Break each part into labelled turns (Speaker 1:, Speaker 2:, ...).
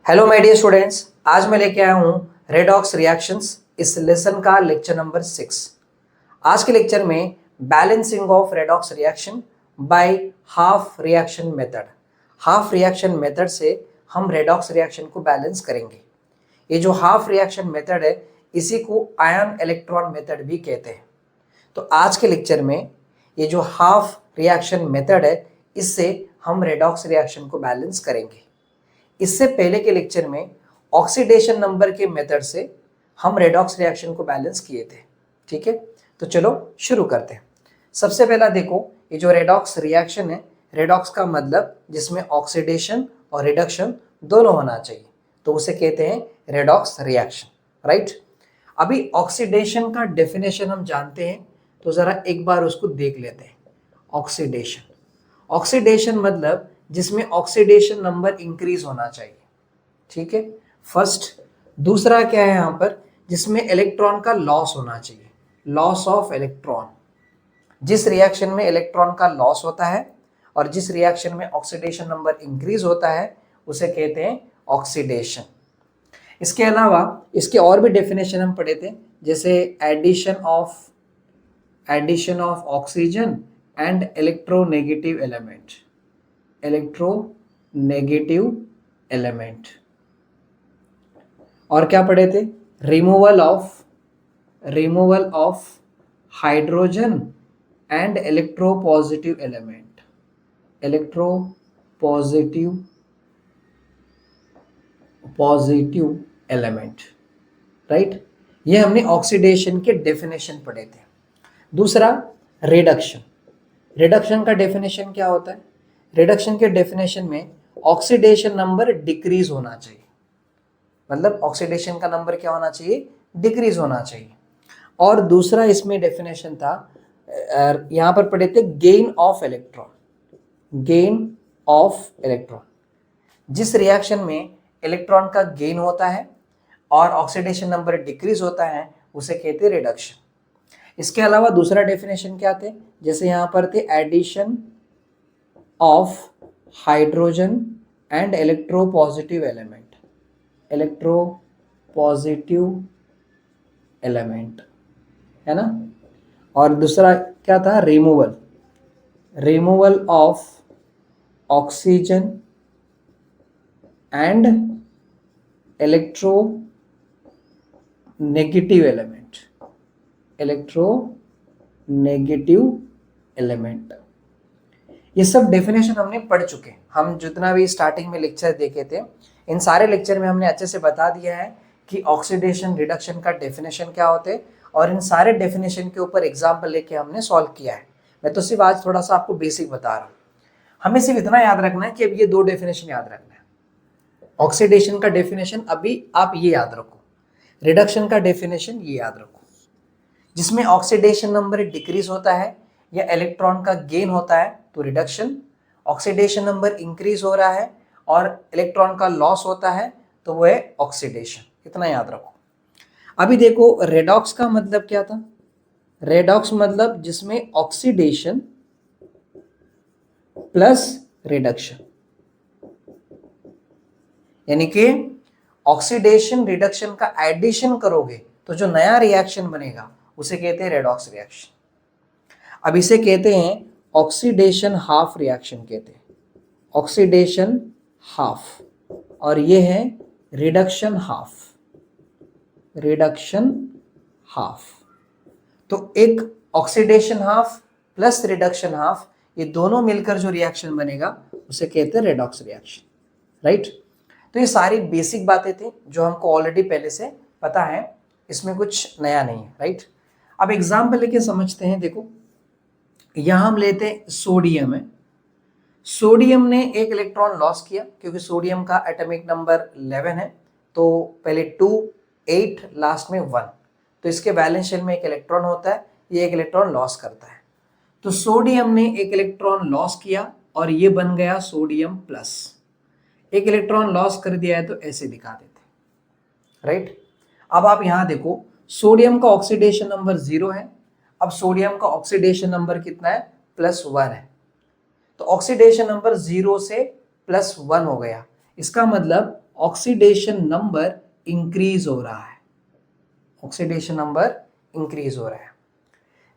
Speaker 1: Hello my dear students, आज मैं लेके आया हूँ रेडॉक्स रिएक्शंस इस लेसन का लेक्चर नंबर 6। आज के लेक्चर में balancing of redox reaction by half reaction method. Half reaction method से हम रेडॉक्स रिएक्शन को बैलेंस करेंगे। ये जो हाफ रिएक्शन मेथड है इसी को आयन इलेक्ट्रॉन मेथड भी कहते हैं। तो आज के लेक्चर में ये जो हाफ रिएक्शन मेथड है इससे हम रेडॉक्स रिएक्शन को बैलेंस करेंगे। इससे पहले के लेक्चर में ऑक्सीडेशन नंबर के मेथड से हम रेडॉक्स रिएक्शन को बैलेंस किए थे। ठीक है, तो चलो शुरू करते हैं। सबसे पहला देखो, ये जो रेडॉक्स रिएक्शन है, रेडॉक्स का मतलब जिसमें ऑक्सीडेशन और रिडक्शन दोनों होना चाहिए, तो उसे कहते हैं रेडॉक्स रिएक्शन, राइट। अभी ऑक्सीडेशन का डेफिनेशन हम जानते हैं, तो जरा एक बार उसको देख लेते हैं। ऑक्सीडेशन मतलब जिसमें ऑक्सीडेशन नंबर इंक्रीज होना चाहिए। ठीक है, फर्स्ट। दूसरा क्या है यहाँ पर, जिसमें इलेक्ट्रॉन का लॉस होना चाहिए, लॉस ऑफ इलेक्ट्रॉन। जिस रिएक्शन में इलेक्ट्रॉन का लॉस होता है और जिस रिएक्शन में ऑक्सीडेशन नंबर इंक्रीज होता है उसे कहते हैं ऑक्सीडेशन। इसके अलावा इसके और भी डेफिनेशन हम पढ़े थे, जैसे addition of oxygen and electronegative element. और क्या पढ़े थे, removal of hydrogen and electropositive element, right. ये हमने ऑक्सीडेशन के डेफिनेशन पढ़े थे। दूसरा, रिडक्शन का डेफिनेशन क्या होता है। रिडक्शन के डेफिनेशन में ऑक्सीडेशन नंबर डिक्रीज होना चाहिए, मतलब ऑक्सीडेशन का नंबर क्या होना चाहिए, डिक्रीज होना चाहिए। और दूसरा इसमें डेफिनेशन था, यहां पर पढ़े थे, गेन ऑफ इलेक्ट्रॉन। जिस रिएक्शन में इलेक्ट्रॉन का गेन होता है और ऑक्सीडेशन नंबर डिक्रीज होता है उसे कहते हैं रिडक्शन। इसके अलावा दूसरा डेफिनेशन क्या थे, जैसे यहां पर थे addition of hydrogen and electropositive element, है ना। और दूसरा क्या था, removal of oxygen and electronegative element. ये सब डेफिनेशन हमने पढ़ चुके हैं। हम जितना भी स्टार्टिंग में लेक्चर देखे थे, इन सारे लेक्चर में हमने अच्छे से बता दिया है कि ऑक्सीडेशन रिडक्शन का डेफिनेशन क्या होते हैं, और इन सारे डेफिनेशन के ऊपर एग्जाम्पल लेके हमने सॉल्व किया है। मैं तो सिर्फ आज थोड़ा सा आपको बेसिक बता रहा हूँ। हमें सिर्फ इतना याद रखना है कि अब ये दो डेफिनेशन याद रखना है। ऑक्सीडेशन का डेफिनेशन अभी आप ये याद रखो, रिडक्शन का डेफिनेशन ये याद रखो। जिसमें ऑक्सीडेशन नंबर डिक्रीज होता है या इलेक्ट्रॉन का गेन होता है तो रिडक्शन, ऑक्सीडेशन नंबर इंक्रीज हो रहा है और इलेक्ट्रॉन का लॉस होता है तो वो है ऑक्सीडेशन। इतना याद रखो। अभी देखो, रेडॉक्स का मतलब क्या था। रेडॉक्स मतलब जिसमें ऑक्सीडेशन प्लस रिडक्शन, यानी कि ऑक्सीडेशन रिडक्शन का एडिशन करोगे तो जो नया रिएक्शन बनेगा उसे कहते हैं रेडॉक्स रिएक्शन। अब इसे कहते हैं ऑक्सीडेशन हाफ रिएक्शन कहते हैं, ऑक्सीडेशन हाफ। और ये है रिडक्शन हाफ। तो एक oxidation half plus reduction half, ये दोनों मिलकर जो रिएक्शन बनेगा उसे कहते हैं रेडॉक्स रिएक्शन, राइट। तो ये सारी बेसिक बातें थी जो हमको ऑलरेडी पहले से पता है, इसमें कुछ नया नहीं है, राइट। अब एग्जाम्पल लेके समझते हैं। देखो, यहां हम लेते हैं सोडियम है। सोडियम ने एक इलेक्ट्रॉन लॉस किया क्योंकि सोडियम का एटॉमिक नंबर 11 है, तो पहले 2, 8, लास्ट में 1, तो इसके वैलेंस शेल में एक इलेक्ट्रॉन होता है, ये एक इलेक्ट्रॉन लॉस करता है। तो सोडियम ने एक इलेक्ट्रॉन लॉस किया और ये बन गया सोडियम प्लस। एक इलेक्ट्रॉन लॉस कर दिया है तो ऐसे दिखा देते, राइट। अब आप यहां देखो, सोडियम का ऑक्सीडेशन नंबर 0 है। अब सोडियम का ऑक्सीडेशन नंबर कितना है, +1 है। तो ऑक्सीडेशन नंबर 0 से +1 हो गया। इसका मतलब ऑक्सीडेशन नंबर इंक्रीज हो रहा है, ऑक्सीडेशन नंबर इंक्रीज हो रहा है।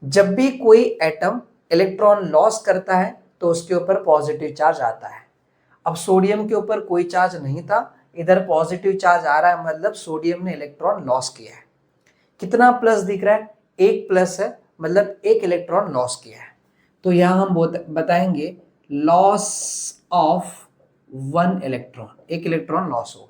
Speaker 1: जब भी कोई एटम इलेक्ट्रॉन लॉस करता है तो उसके ऊपर पॉजिटिव चार्ज आता है। अब सोडियम के ऊपर कोई चार्ज नहीं था, इधर पॉजिटिव चार्ज आ रहा है, मतलब सोडियम ने इलेक्ट्रॉन लॉस किया है। कितना प्लस दिख रहा है? एक प्लस है, मतलब एक इलेक्ट्रॉन लॉस किया है। तो यहां हम बताएंगे लॉस ऑफ 1 इलेक्ट्रॉन, एक इलेक्ट्रॉन लॉस हो गया।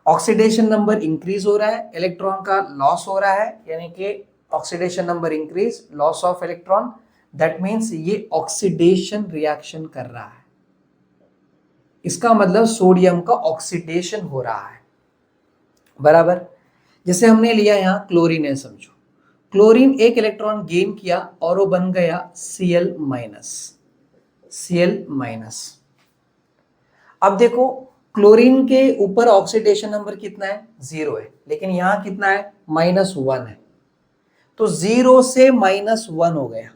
Speaker 1: ऑक्सीडेशन नंबर इंक्रीज हो रहा है, इलेक्ट्रॉन का लॉस हो रहा है, यानी कि oxidation number increase, loss of electron, that means ये ऑक्सीडेशन रिएक्शन कर रहा है। इसका मतलब सोडियम का ऑक्सीडेशन हो रहा है, बराबर। जैसे हमने लिया यहां क्लोरीन है, समझो क्लोरीन एक इलेक्ट्रॉन गेन किया और वो बन गया Cl माइनस, Cl माइनस। अब देखो क्लोरीन के ऊपर ऑक्सीडेशन नंबर कितना है? 0 है, लेकिन यहां कितना है? -1 है। तो 0 से -1 हो गया,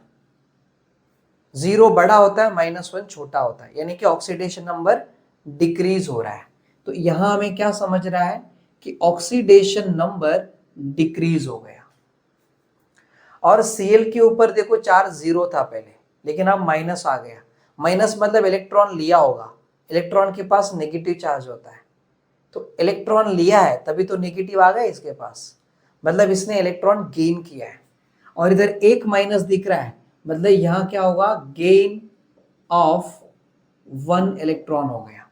Speaker 1: 0 बड़ा होता है, -1 छोटा होता है, यानी कि ऑक्सीडेशन नंबर डिक्रीज हो रहा है। तो यहां हमें क्या समझ रहा है कि ऑक्सीडेशन नंबर डिक्रीज हो गया। और Cl के ऊपर देखो चार्ज 0 था पहले, लेकिन अब माइनस आ गया। माइनस मतलब इलेक्ट्रॉन लिया होगा, इलेक्ट्रॉन के पास नेगेटिव चार्ज होता है, तो इलेक्ट्रॉन लिया है तभी तो नेगेटिव आ गया इसके पास, मतलब इसने इलेक्ट्रॉन गेन किया है। और इधर एक माइनस दिख रहा है, मतलब यहां क्या होगा? गेन ऑफ 1 इलेक्ट्रॉन हो गया।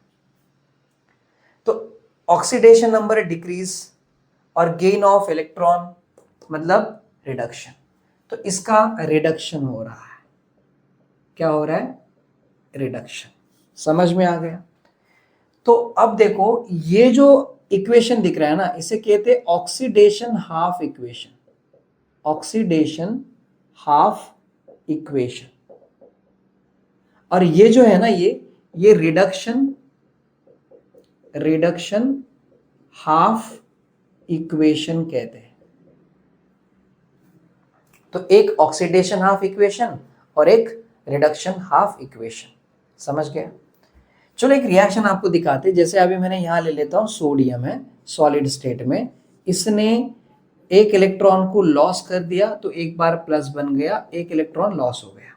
Speaker 1: तो ऑक्सीडेशन नंबर डिक्रीज और गेन ऑफ इलेक्ट्रॉन मतलब रिडक्शन। तो इसका रिडक्शन हो रहा है। क्या हो रहा है? रिडक्शन। समझ में आ गया? तो अब देखो ये जो इक्वेशन दिख रहा है ना, इसे कहते हैं oxidation half equation, oxidation half equation. और ये जो है ना, ये रिडक्शन हाफ इक्वेशन कहते हैं। तो एक ऑक्सीडेशन हाफ इक्वेशन और एक रिडक्शन हाफ इक्वेशन, समझ गया? चलो एक रिएक्शन आपको दिखाते हैं। जैसे अभी मैंने यहां ले लेता हूं, सोडियम है सॉलिड स्टेट में, इसने एक इलेक्ट्रॉन को लॉस कर दिया, तो एक बार प्लस बन गया, एक इलेक्ट्रॉन लॉस हो गया,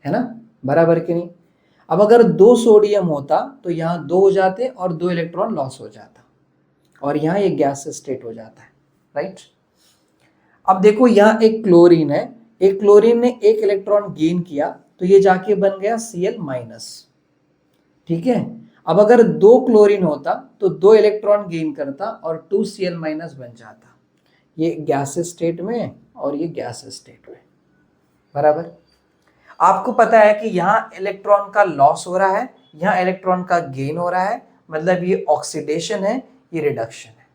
Speaker 1: है ना? बराबर कि नहीं? अब अगर 2 सोडियम होता तो यहाँ 2 हो जाते और 2 इलेक्ट्रॉन लॉस हो जाता, और यहाँ एक गैस स्टेट हो जाता है, राइट? अब देखो यहाँ एक क्लोरीन है, एक क्लोरीन ने एक इलेक्ट्रॉन गेन किया, तो ये जाके बन गया Cl माइनस, ठीक है? अब अगर 2 क्लोरीन होता तो 2 इलेक्ट्रॉन गेन करता और 2 Cl माइनस बन जाता, ये गैस स्टेट में और ये गैस स्टेट में, बराबर। आपको पता है कि यहाँ इलेक्ट्रॉन का लॉस हो रहा है, यहाँ इलेक्ट्रॉन का गेन हो रहा है, मतलब ये ऑक्सीडेशन है, ये रिडक्शन है।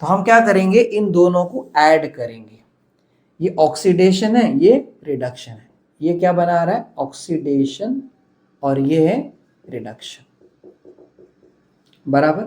Speaker 1: तो हम क्या करेंगे? इन दोनों को ऐड करेंगे। ये ऑक्सीडेशन है, ये रिडक्शन है। ये क्या बना रहा है? ऑक्सीडेशन, और ये है रिडक्शन, बराबर।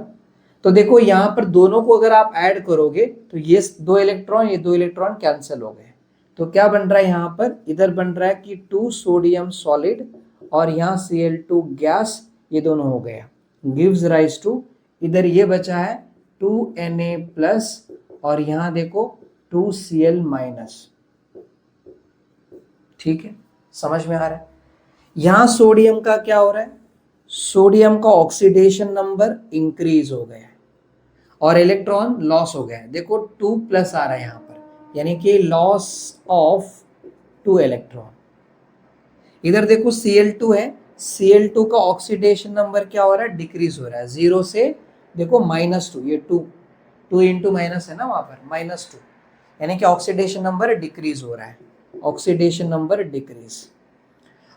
Speaker 1: तो देखो यहां पर दोनों को अगर आप ऐड करोगे तो ये 2 इलेक्ट्रॉन, ये 2 इलेक्ट्रॉन कैंसिल हो गए। तो क्या बन रहा है यहाँ पर? इधर बन रहा है कि 2 सोडियम सॉलिड और यहाँ Cl2 गैस, ये दोनों हो गया, गिव्स राइज टू, इधर ये बचा है 2Na प्लस, और यहाँ देखो 2Cl माइनस, ठीक है? समझ में आ रहा है? यहाँ सोडियम का क्या हो रहा है? सोडियम का ऑक्सीडेशन नंबर इंक्रीज हो गया है और इलेक्ट्रॉन लॉस हो गया है। देखो 2 प्लस आ रहा है यहाँ पर, यानी कि लॉस ऑफ 2 इलेक्ट्रॉन। इधर देखो Cl2 है, Cl2 का ऑक्सीडेशन नंबर क्या हो रहा है? डिक्रीज हो रहा है, 0 से देखो -2, ये 2 इंटू माइनस है ना वहां पर, -2, यानी कि ऑक्सीडेशन नंबर डिक्रीज हो रहा है, ऑक्सीडेशन नंबर डिक्रीज।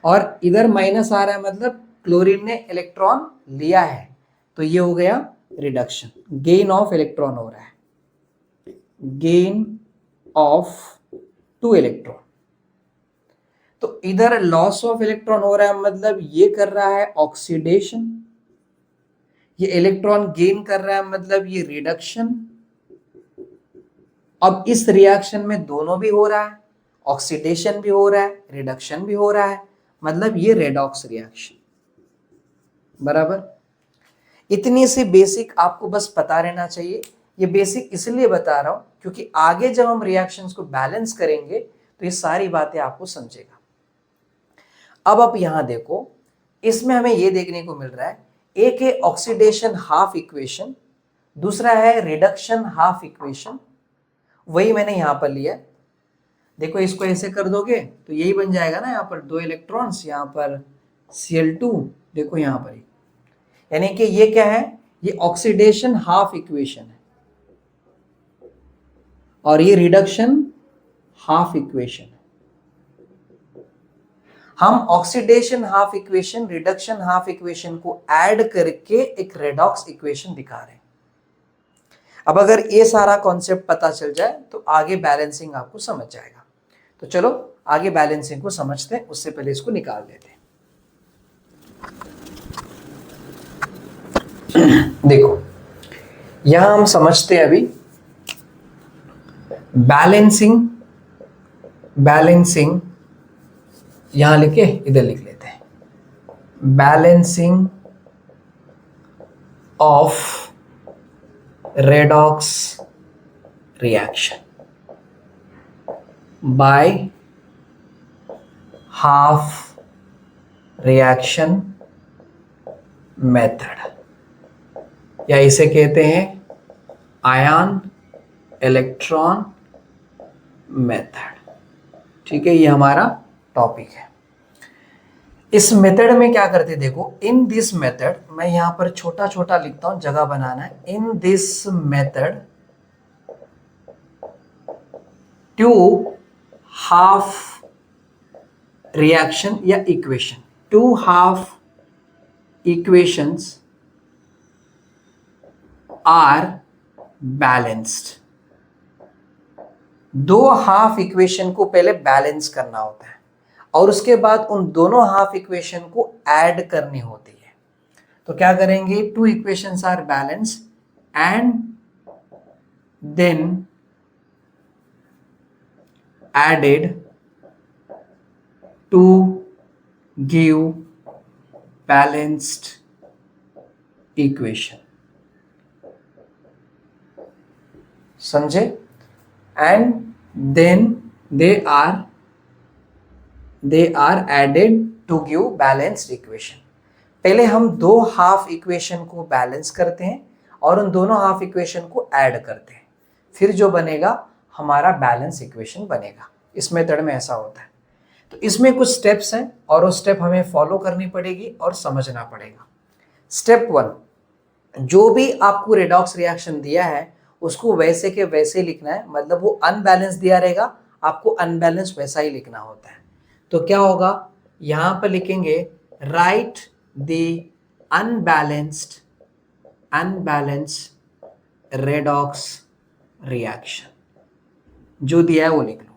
Speaker 1: और इधर माइनस आ रहा है, मतलब क्लोरीन ने इलेक्ट्रॉन लिया है, तो ये हो गया रिडक्शन, गेन ऑफ इलेक्ट्रॉन हो रहा है, गेन ऑफ 2 इलेक्ट्रॉन। तो इधर लॉस ऑफ इलेक्ट्रॉन हो रहा है, मतलब ये कर रहा है ऑक्सीडेशन, ये इलेक्ट्रॉन गेन कर रहा है, मतलब ये रिडक्शन। अब इस रिएक्शन में दोनों भी हो रहा है, ऑक्सीडेशन भी हो रहा है, रिडक्शन भी हो रहा है, मतलब ये रेडॉक्स रिएक्शन, बराबर। इतनी सी बेसिक आपको बस पता रहना चाहिए। ये बेसिक इसलिए बता रहा हूं क्योंकि आगे जब हम रिएक्शंस को बैलेंस करेंगे तो ये सारी बातें आपको समझेगा। अब आप यहां देखो, इसमें हमें ये देखने को मिल रहा है, एक है ऑक्सीडेशन हाफ इक्वेशन, दूसरा है रिडक्शन हाफ इक्वेशन। वही मैंने यहां पर लिया। देखो इसको ऐसे कर दोगे तो यही बन जाएगा ना, यहाँ पर 2 इलेक्ट्रॉन्स, यहाँ पर Cl2, देखो यहाँ पर, यानी कि ये क्या है, ये ऑक्सीडेशन हाफ इक्वेशन है और ये रिडक्शन हाफ इक्वेशन है। हम oxidation half equation, reduction half equation को ऐड करके एक रेडॉक्स इक्वेशन दिखा रहे हैं। अब अगर ये सारा कॉन्सेप्ट पता चल जाए तो आगे बैलेंसिंग आपको समझ जाएगा। तो चलो आगे बैलेंसिंग को समझते हैं, उससे पहले इसको निकाल देते हैं। देखो यहां हम समझते हैं अभी बैलेंसिंग यहां लिखे, इधर लिख लेते हैं, balancing of redox reaction by half reaction method, या इसे कहते हैं आयन इलेक्ट्रॉन मेथड। ठीक है, ये हमारा टॉपिक है। इस मेथड में क्या करते, देखो इन दिस मेथड, मैं यहां पर छोटा छोटा लिखता हूं, जगह बनाना है। In this method two half reaction या equation, two half equations are balanced. दो हाफ इक्वेशन को पहले बैलेंस करना होता है और उसके बाद उन दोनों हाफ इक्वेशन को ऐड करनी होती है। तो क्या करेंगे, two equations are balance and then added to give balanced equation. समझे? And then they are added to give balanced equation. पहले हम दो हाफ इक्वेशन को बैलेंस करते हैं और उन दोनों हाफ इक्वेशन को ऐड करते हैं, फिर जो बनेगा हमारा बैलेंस इक्वेशन बनेगा। इस मेथड में ऐसा होता है। तो इसमें कुछ स्टेप्स हैं और वो स्टेप हमें फॉलो करनी पड़ेगी और समझना पड़ेगा। स्टेप 1, जो भी आपको रेडॉक्स रिएक्शन दिया है उसको वैसे के वैसे लिखना है, मतलब वो अनबैलेंस दिया रहेगा, आपको अनबैलेंस वैसा ही लिखना होता है। तो क्या होगा, यहां पर लिखेंगे right the unbalanced redox reaction, जो दिया है वो लिख लो।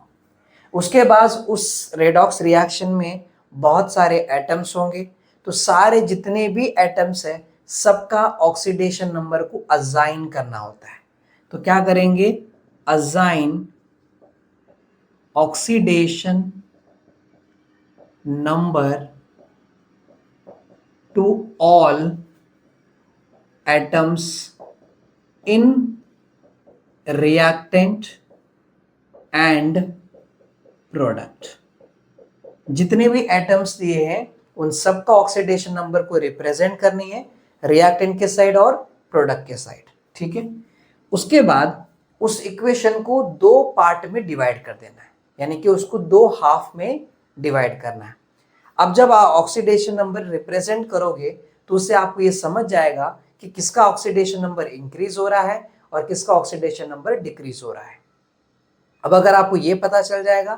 Speaker 1: उसके बाद उस रेडॉक्स रिएक्शन में बहुत सारे एटम्स होंगे, तो सारे जितने भी एटम्स हैं सबका ऑक्सीडेशन नंबर को असाइन करना होता है। तो क्या करेंगे, assign oxidation number two all atoms in reactant and product. जितने भी एटम्स दिए हैं उन सबका ऑक्सीडेशन नंबर को रिप्रेजेंट करनी है, रिएक्टेंट के साइड और प्रोडक्ट के साइड। ठीक है, उसके बाद उस इक्वेशन को दो पार्ट में डिवाइड कर देना है, यानी कि उसको दो हाफ में डिवाइड करना है। अब जब आप ऑक्सीडेशन नंबर रिप्रेजेंट करोगे तो उससे आपको ये समझ जाएगा कि किसका ऑक्सीडेशन नंबर इंक्रीज हो रहा है और किसका ऑक्सीडेशन नंबर डिक्रीज हो रहा है। अब अगर आपको ये पता चल जाएगा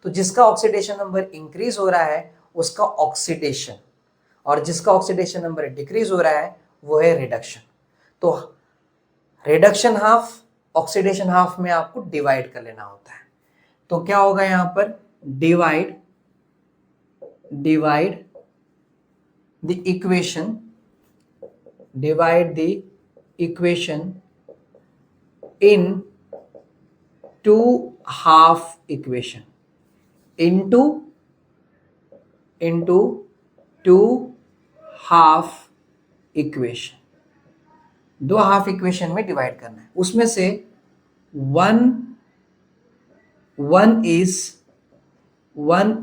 Speaker 1: तो जिसका ऑक्सीडेशन नंबर इंक्रीज हो रहा है उसका ऑक्सीडेशन, और जिसका ऑक्सीडेशन नंबर डिक्रीज हो रहा है वो है रिडक्शन। तो रिडक्शन हाफ ऑक्सीडेशन हाफ में आपको डिवाइड कर लेना होता है। तो क्या होगा यहां पर, divide the equation into half equation into two half equation। दो हाफ इक्वेशन में डिवाइड करना है। उसमें से one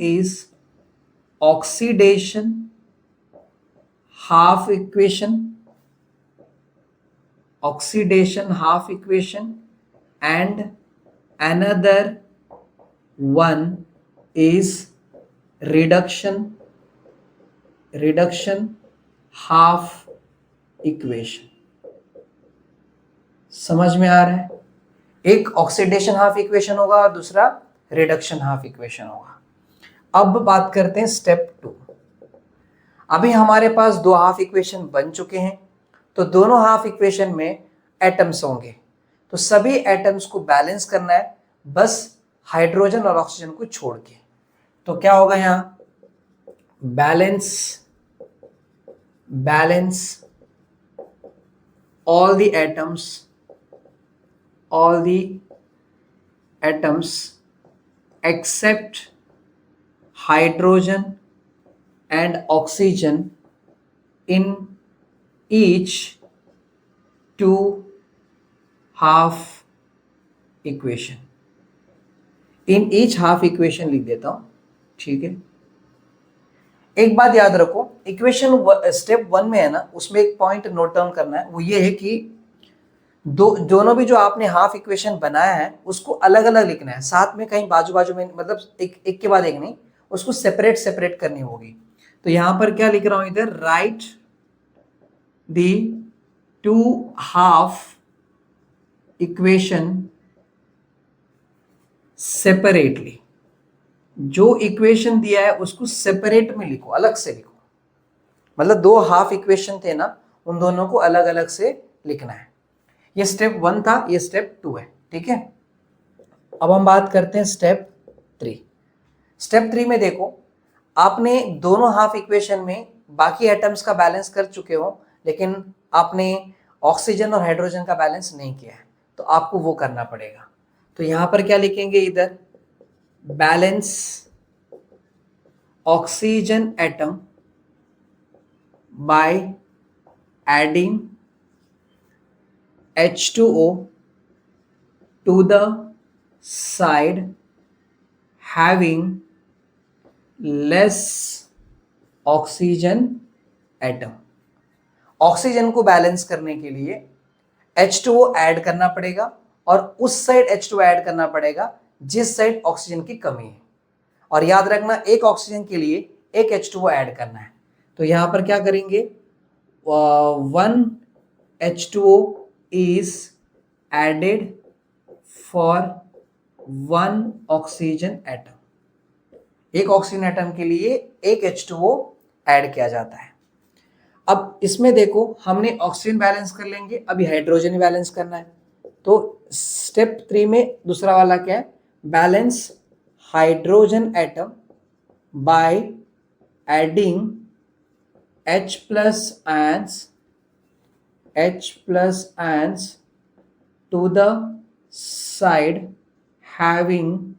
Speaker 1: is oxidation half equation, and another one is reduction half equation। समझ में आ रहा है? एक ऑक्सीडेशन हाफ इक्वेशन होगा और दूसरा रिडक्शन हाफ इक्वेशन होगा। अब बात करते हैं स्टेप 2। अभी हमारे पास दो हाफ इक्वेशन बन चुके हैं, तो दोनों हाफ इक्वेशन में एटम्स होंगे, तो सभी एटम्स को बैलेंस करना है, बस हाइड्रोजन और ऑक्सीजन को छोड़ के। तो क्या होगा यहां? Balance all the atoms except hydrogen and oxygen in each two half equation। In each half equation लिख देता हूं, ठीक है। एक बात याद रखो, इक्वेशन स्टेप 1 में है ना, उसमें एक पॉइंट नोट डाउन करना है, वो ये है कि दोनों भी जो आपने हाफ इक्वेशन बनाया है उसको अलग अलग लिखना है, साथ में कहीं बाजू बाजू में, मतलब एक के बाद एक नहीं, उसको सेपरेट करनी होगी। तो यहां पर क्या लिख रहा हूं, इधर write the two half equation separately. जो इक्वेशन दिया है उसको सेपरेट में लिखो, अलग से लिखो, मतलब दो हाफ इक्वेशन थे ना, उन दोनों को अलग अलग से लिखना है। ये स्टेप 1 था, ये स्टेप 2 है, ठीक है। अब हम बात करते हैं स्टेप 3। स्टेप 3 में देखो, आपने दोनों हाफ इक्वेशन में बाकी एटम्स का बैलेंस कर चुके हो, लेकिन आपने ऑक्सीजन और हाइड्रोजन का बैलेंस नहीं किया है, तो आपको वो करना पड़ेगा। तो यहां पर क्या लिखेंगे, इधर balance oxygen atom by adding H2O to the side having less oxygen atom। Oxygen को बैलेंस करने के लिए H2O ऐड करना पड़ेगा और उस साइड H2O ऐड करना पड़ेगा जिस साइड ऑक्सीजन की कमी है। और याद रखना, एक ऑक्सीजन के लिए एक H2O ऐड करना है। तो यहां पर क्या करेंगे, 1 H2O is added for 1 oxygen atom। एक ऑक्सीजन एटम के लिए एक H2O ऐड किया जाता है। अब इसमें देखो, हमने ऑक्सीजन बैलेंस कर लेंगे, अभी हाइड्रोजन बैलेंस करना है। तो स्टेप 3 में दूसरा वाला क्या है, balance hydrogen atom by adding H plus ions to the side having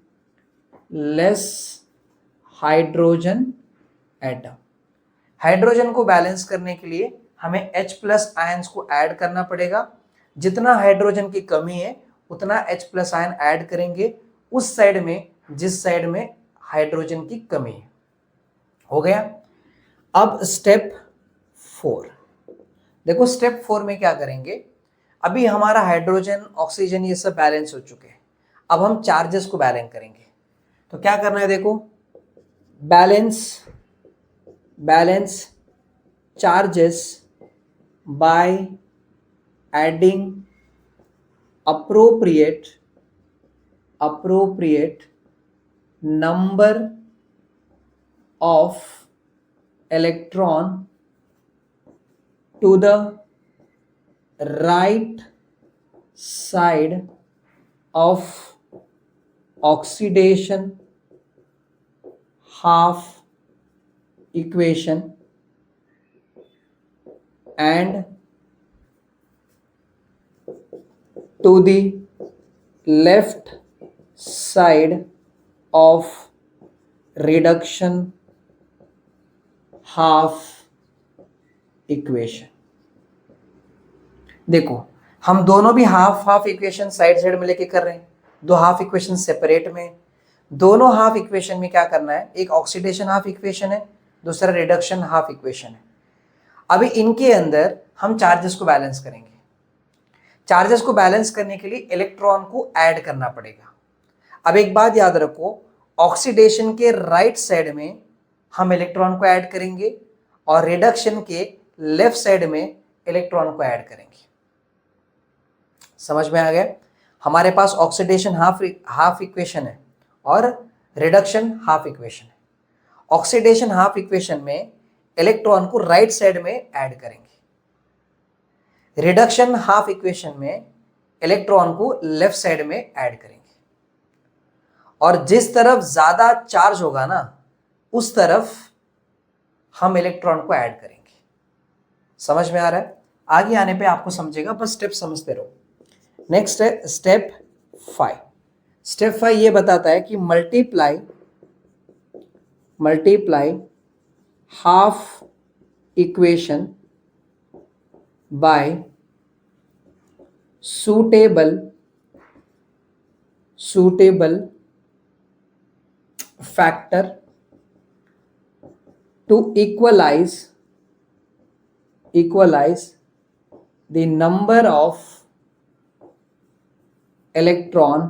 Speaker 1: less hydrogen atom। Hydrogen को बैलेंस करने के लिए हमें H प्लस आयंस को ऐड करना पड़ेगा। जितना हाइड्रोजन की कमी है उतना H प्लस आयन ऐड करेंगे उस साइड में जिस साइड में हाइड्रोजन की कमी है। हो गया। अब स्टेप 4 देखो, स्टेप 4 में क्या करेंगे, अभी हमारा हाइड्रोजन ऑक्सीजन ये सब बैलेंस हो चुके हैं, अब हम चार्जेस को बैलेंस करेंगे। तो क्या करना है, देखो, balance charges by adding appropriate number of electron to the right side of oxidation half equation and to the left side of reduction half equation. देखो हम दोनों भी half half equation side side में लेके कर रहे हैं, दो हाफ इक्वेशन सेपरेट में। दोनों हाफ इक्वेशन में क्या करना है, एक ऑक्सीडेशन हाफ इक्वेशन है, दूसरा रिडक्शन हाफ इक्वेशन है। अभी इनके अंदर हम चार्जेस को बैलेंस करेंगे। चार्जेस को बैलेंस करने के लिए इलेक्ट्रॉन को ऐड करना पड़ेगा। अब एक बात याद रखो, ऑक्सीडेशन के राइट साइड में हम इलेक्ट्रॉन को ऐड करेंगे और रिडक्शन के लेफ्ट साइड में इलेक्ट्रॉन को ऐड करेंगे। समझ में आ गया? हमारे पास ऑक्सीडेशन हाफ इक्वेशन है और रिडक्शन हाफ इक्वेशन है। ऑक्सीडेशन हाफ इक्वेशन में इलेक्ट्रॉन को राइट साइड में ऐड करेंगे, रिडक्शन हाफ इक्वेशन में इलेक्ट्रॉन को लेफ्ट साइड में ऐड करेंगे। और जिस तरफ ज्यादा चार्ज होगा ना, उस तरफ हम इलेक्ट्रॉन को ऐड करेंगे। समझ में आ रहा है? आगे आने पे आपको समझेगा, बस स्टेप समझते रहो। नेक्स्ट है स्टेप 5। स्टेप 5 ये बताता है कि multiply half equation by suitable factor to equalize the number of electron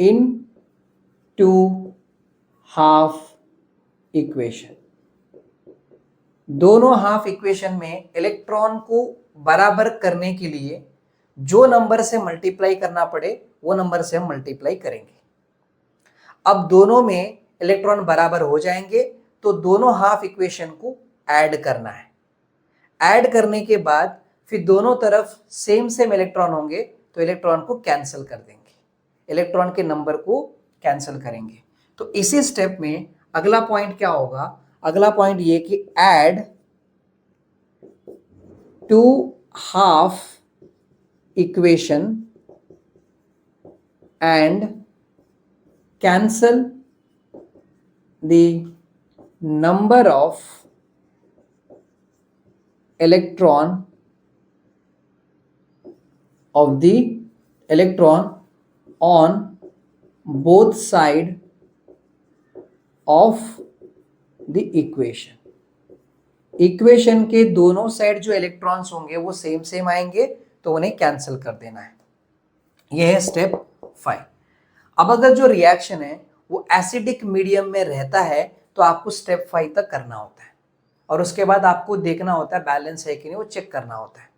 Speaker 1: in two half equation। दोनों हाफ इक्वेशन में इलेक्ट्रॉन को बराबर करने के लिए जो नंबर से मल्टीप्लाई करना पड़े वो नंबर से हम मल्टीप्लाई करेंगे। अब दोनों में इलेक्ट्रॉन बराबर हो जाएंगे तो दोनों हाफ इक्वेशन को ऐड करना है। ऐड करने के बाद फिर दोनों तरफ सेम इलेक्ट्रॉन होंगे तो इलेक्ट्रॉन को कैंसिल कर देंगे, इलेक्ट्रॉन के नंबर को कैंसिल करेंगे। तो इसी स्टेप में अगला पॉइंट क्या होगा? अगला पॉइंट ये कि add two half equation and cancel the number of electron on both side of the equation के दोनों साइड जो इलेक्ट्रॉन्स होंगे वो सेम आएंगे तो उन्हें कैंसिल कर देना है। यह है स्टेप 5। अब अगर जो रिएक्शन है वो एसिडिक मीडियम में रहता है तो आपको स्टेप 5 तक करना होता है और उसके बाद आपको देखना होता है बैलेंस है कि नहीं, वो चेक करना होता है,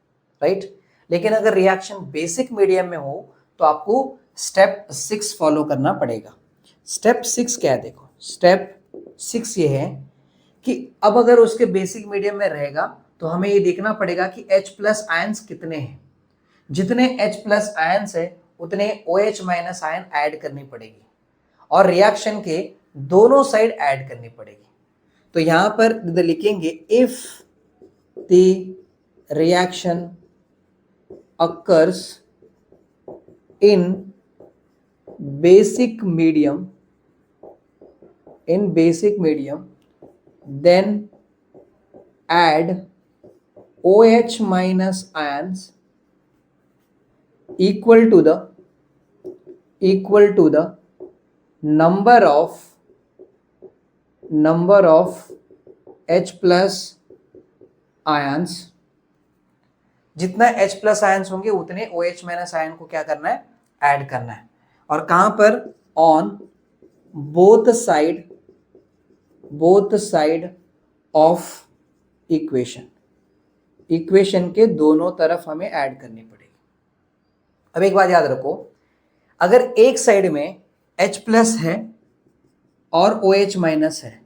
Speaker 1: राइट। लेकिन अगर रिएक्शन बेसिक मीडियम में हो तो आपको स्टेप 6 फॉलो करना पड़ेगा। स्टेप 6 क्या है? देखो स्टेप 6 ये है कि अब अगर उसके बेसिक मीडियम में रहेगा तो हमें ये देखना पड़ेगा कि H+ आयंस कितने हैं। जितने H+ आयंस है उतने OH- आयन ऐड करनी पड़ेगी और रिएक्शन के दोनों साइड ऐड करनी पड़ेगी। तो यहां पर लिखेंगे if the reaction occurs in basic medium then add OH- ions equal to the number of H+ ions. जितना H+ आयंस होंगे उतने OH- आयन को क्या करना है? ऐड करना है। और कहां पर? On both side of equation के दोनों तरफ हमें ऐड करनी पड़ेगी। अब एक बात याद रखो, अगर एक साइड में H+ है और OH- है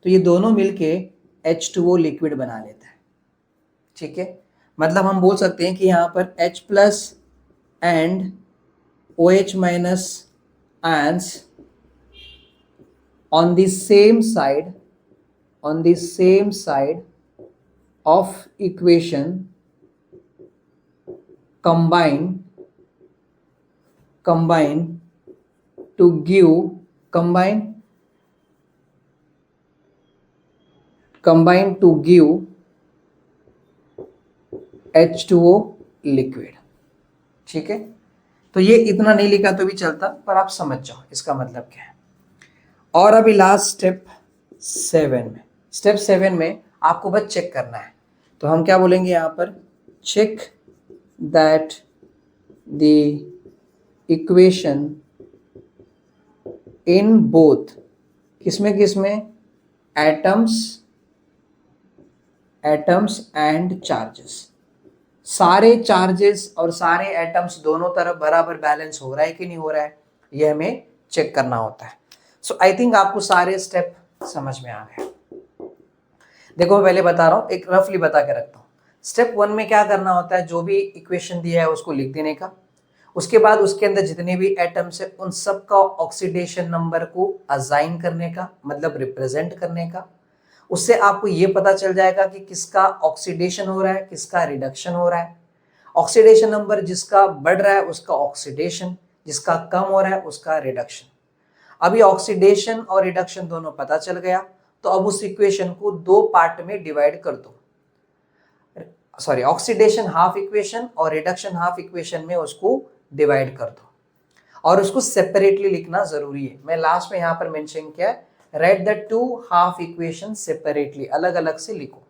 Speaker 1: तो ये दोनों मिलके H2O लिक्विड बना लेता है, ठीक है। मतलब हम बोल सकते हैं कि यहां पर H+ and OH- ions on the same side of equation combine to give H2O liquid. ठीक है, तो ये इतना नहीं लिखा तो भी चलता, पर आप समझ जाओ इसका मतलब क्या है। और अभी लास्ट स्टेप 7 में आपको बस चेक करना है। तो हम क्या बोलेंगे यहाँ पर, check that the equation in both, किसमें एटम्स एंड चार्जेस, सारे चार्जेस और सारे एटम्स दोनों तरफ बराबर बैलेंस हो रहा है कि नहीं हो रहा है, ये हमें चेक करना होता है। सो आई थिंक आपको सारे स्टेप समझ में आ गए। देखो मैं पहले बता रहा हूँ, एक रफली बता के रखता हूँ। स्टेप 1 में क्या करना होता है, जो भी इक्वेशन दिया है उसको लिख देने का। उसके बाद उसके अंदर जितने भी एटम्स है उन सब का ऑक्सीडेशन नंबर को असाइन करने का, मतलब रिप्रेजेंट करने का। उससे आपको ये पता चल जाएगा कि किसका ऑक्सीडेशन हो रहा है, किसका रिडक्शन हो रहा है। ऑक्सीडेशन नंबर जिसका बढ़ रहा है उसका ऑक्सीडेशन, जिसका कम हो रहा है उसका रिडक्शन। अभी ऑक्सीडेशन और रिडक्शन दोनों पता चल गया, तो अब उस इक्वेशन को दो पार्ट में डिवाइड कर दो। सॉरी, ऑक्सीडेशन हाफ इक्वेशन और रिडक्शन हाफ इक्वेशन में उसको डिवाइड कर दो, और उसको सेपरेटली लिखना जरूरी है। मैं लास्ट में यहां पर मेंशन किया है, right the two half equation separately, अलग अलग से लिखो।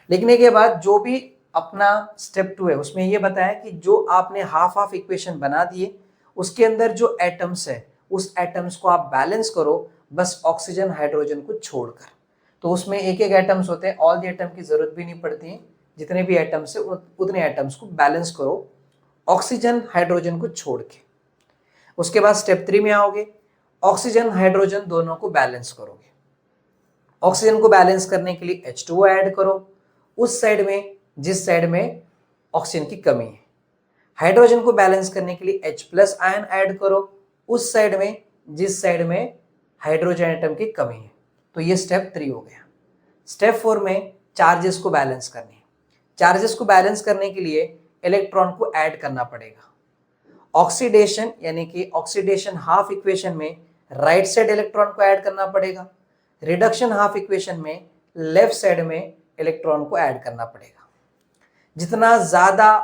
Speaker 1: लिखने के बाद जो भी अपना स्टेप 2 है उसमें ये बताया कि जो आपने हाफ हाफ इक्वेशन बना दिए उसके अंदर जो एटम्स है उस एटम्स को आप बैलेंस करो, बस ऑक्सीजन हाइड्रोजन को छोड़कर। तो उसमें एक एक एटम्स होते हैं, ऑल द एटम की जरूरत भी नहीं पड़ती है, जितने भी एटम्स है उतने एटम्स को बैलेंस करो ऑक्सीजन हाइड्रोजन को छोड़ के। उसके बाद स्टेप 3 में आओगे, ऑक्सीजन हाइड्रोजन दोनों को बैलेंस करोगे। ऑक्सीजन को बैलेंस करने के लिए H2O ऐड करो उस साइड में जिस साइड में ऑक्सीजन की कमी है। हाइड्रोजन को बैलेंस करने के लिए H+ आयन ऐड करो उस साइड में जिस साइड में हाइड्रोजन एटम की कमी है। तो ये स्टेप 3 हो गया। स्टेप 4 में चार्जेस को बैलेंस करनी है। चार्जेस को बैलेंस करने के लिए इलेक्ट्रॉन को ऐड करना पड़ेगा। ऑक्सीडेशन यानी कि ऑक्सीडेशन हाफ इक्वेशन में राइट साइड इलेक्ट्रॉन को ऐड करना पड़ेगा, रिडक्शन हाफ इक्वेशन में लेफ्ट साइड में इलेक्ट्रॉन को ऐड करना पड़ेगा। जितना ज्यादा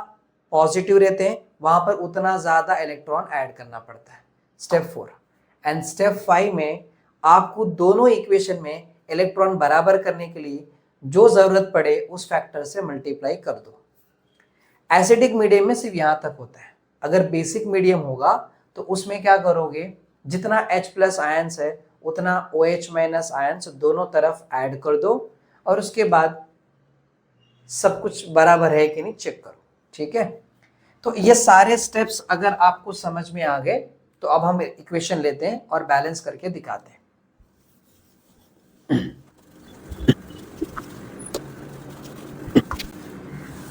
Speaker 1: पॉजिटिव रहते हैं वहां पर उतना ज्यादा इलेक्ट्रॉन ऐड करना पड़ता है। स्टेप 4 एंड स्टेप 5 में आपको दोनों इक्वेशन में इलेक्ट्रॉन बराबर करने के लिए जो जरूरत पड़े उस फैक्टर से मल्टीप्लाई कर दो। एसिडिक मीडियम में सिर्फ यहां तक होता है। अगर बेसिक मीडियम होगा तो उसमें क्या करोगे, जितना H+ आयंस है उतना OH- आयंस दोनों तरफ ऐड कर दो, और उसके बाद सब कुछ बराबर है कि नहीं चेक करो। ठीक है, तो ये सारे स्टेप्स अगर आपको समझ में आ गए तो अब हम इक्वेशन लेते हैं और बैलेंस करके दिखाते हैं।